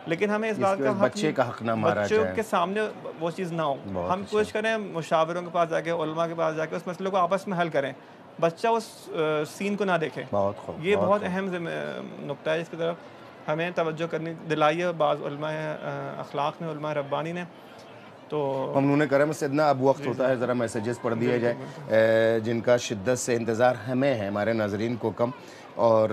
لیکن ہمیں اس بات کا بچے کا حق نہ مارا جائے، بچوں کے سامنے وہ چیز نہ ہو۔ ہم کوشش کریں مشاوروں کے پاس جا کے، علماء کے پاس جا کے اس مسئلے کو آپس میں حل کریں، بچہ اس سین کو نہ دیکھے۔ یہ بہت اہم نقطہ ہے، اس کی طرف ہمیں توجہ کرنی دلائی ہے بعض علماء اخلاق نے، علماء ربانی نے۔ تو ممنون کرم سیدنا، اب وقت ہوتا ہے ذرا میسیجز پڑھ دیے جائے جن کا شدت سے انتظار ہمیں ہے، ہمارے ناظرین کو کم، اور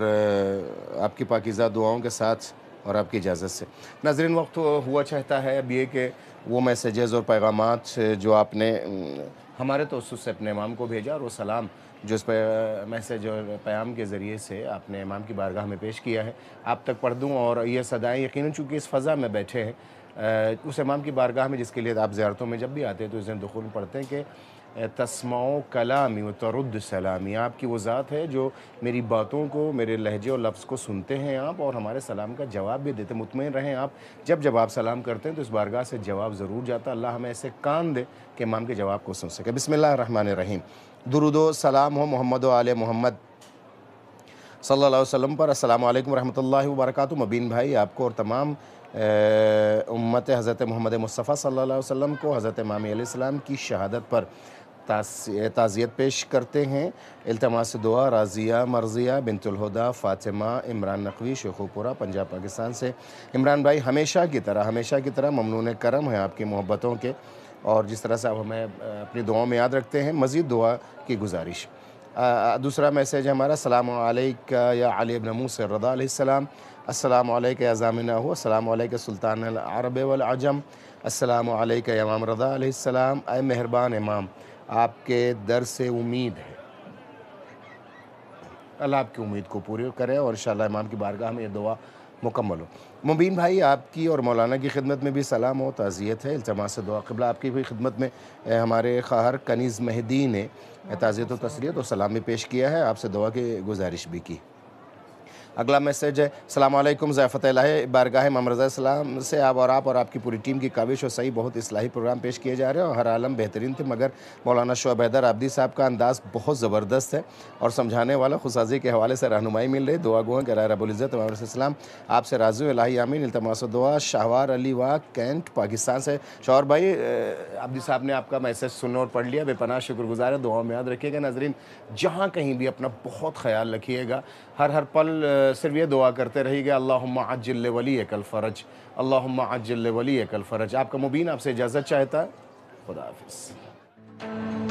آپ کی پاکیزہ دعاؤں کے ساتھ اور آپ کی اجازت سے۔ ناظرین، وقت ہوا چاہتا ہے اب یہ کہ وہ میسیجز اور پیغامات جو آپ نے ہمارے توسط سے اپنے امام کو بھیجا، اور وہ سلام جو اس پہ میسیج اور پیام کے ذریعے سے آپ نے امام کی بارگاہ میں پیش کیا ہے، آپ تک پڑھ دوں۔ اور یہ صدائیں یقیناً چونکہ اس فضا میں بیٹھے ہیں، اس امام کی بارگاہ میں جس کے لیے آپ زیارتوں میں جب بھی آتے ہیں تو اس دن دخول پڑھتے ہیں کہ تسمعو کلامی و ترد سلامی، آپ کی وہ ذات ہے جو میری باتوں کو، میرے لہجے اور لفظ کو سنتے ہیں آپ، اور ہمارے سلام کا جواب بھی دیتے ہیں۔ مطمئن رہیں آپ، جب آپ سلام کرتے ہیں تو اس بارگاہ سے جواب ضرور جاتا۔ اللہ ہمیں ایسے کان دے کہ امام کے جواب کو سن سکے۔ بسم اللہ الرحمن الرحیم۔ درود و سلام ہو محمد و آل محمد صلی اللہ علیہ وسلم پر۔ السلام علیکم ورحمۃ اللہ وبرکاتہ۔ مبین بھائی، آپ کو اور تمام امت حضرت محمد مصطفیٰ صلی اللہ علیہ وسلم کو حضرت امام علیہ السلام کی شہادت پر تعزیت پیش کرتے ہیں۔ التماس دعا راضیہ مرضیہ بنت الہدا فاطمہ عمران نقوی شیخوپورہ پنجاب پاکستان سے۔ عمران بھائی، ہمیشہ کی طرح ممنون کرم ہیں آپ کی محبتوں کے، اور جس طرح سے آپ ہمیں اپنی دعاؤں میں یاد رکھتے ہیں، مزید دعا کی گزارش۔ دوسرا میسیج ہمارا، السلام علیکہ یا علی ابن موسیٰ الرضا علیہ السلام، السلام علیکہ یا زامنہ ہو، السلام علیکہ سلطان العرب والعجم، السلام علیکہ یا امام رضا علیہ السلام۔ اے مہربان امام، آپ کے در سے امید ہے، اللہ آپ کی امید کو پوری کرے، اور انشاءاللہ امام کی بارگاہ میں یہ دعا مکمل ہو۔ مبین بھائی، آپ کی اور مولانا کی خدمت میں بھی سلام و تعزیت ہے، التماس دعا قبلہ آپ کی بھی خدمت میں ہمارے خواہر کنیز مہدی نے تعزیت و تسلیت اور سلام بھی پیش کیا ہے، آپ سے دعا کی گزارش بھی کی۔ اگلا میسیج ہے، السلام علیکم، ضیافت الہی بارگاہ امام رضا السلام سے آپ اور آپ کی پوری ٹیم کی کاوش اور صحیح بہت اصلاحی پروگرام پیش کیے جا رہے ہیں، اور ہر عالم بہترین تھے، مگر مولانا شعیب حیدر عابدی صاحب کا انداز بہت زبردست ہے اور سمجھانے والا، خودسازی کے حوالے سے رہنمائی مل رہی۔ دعا گو ہیں کہ اللہ رب العزت امام علیہ السلام آپ سے راضی ہو، الہی آمین۔ التماس دعا شاہوار علی واق کینٹ پاکستان سے۔ شاہور بھائی، عابدی صاحب نے آپ کا میسیج سنا اور پڑھ لیا، بے پناہ شکر گزار ہے، دعاؤں میں یاد رکھیے گا۔ ناظرین، جہاں کہیں بھی اپنا بہت خیال رکھیے گا، ہر پل صرف یہ دعا کرتے رہیے گا، اللہم عجل لولیک الفرج، اللہم عجل لولیک الفرج۔ آپ کا مبین آپ سے اجازت چاہتا ہے، خدا حافظ۔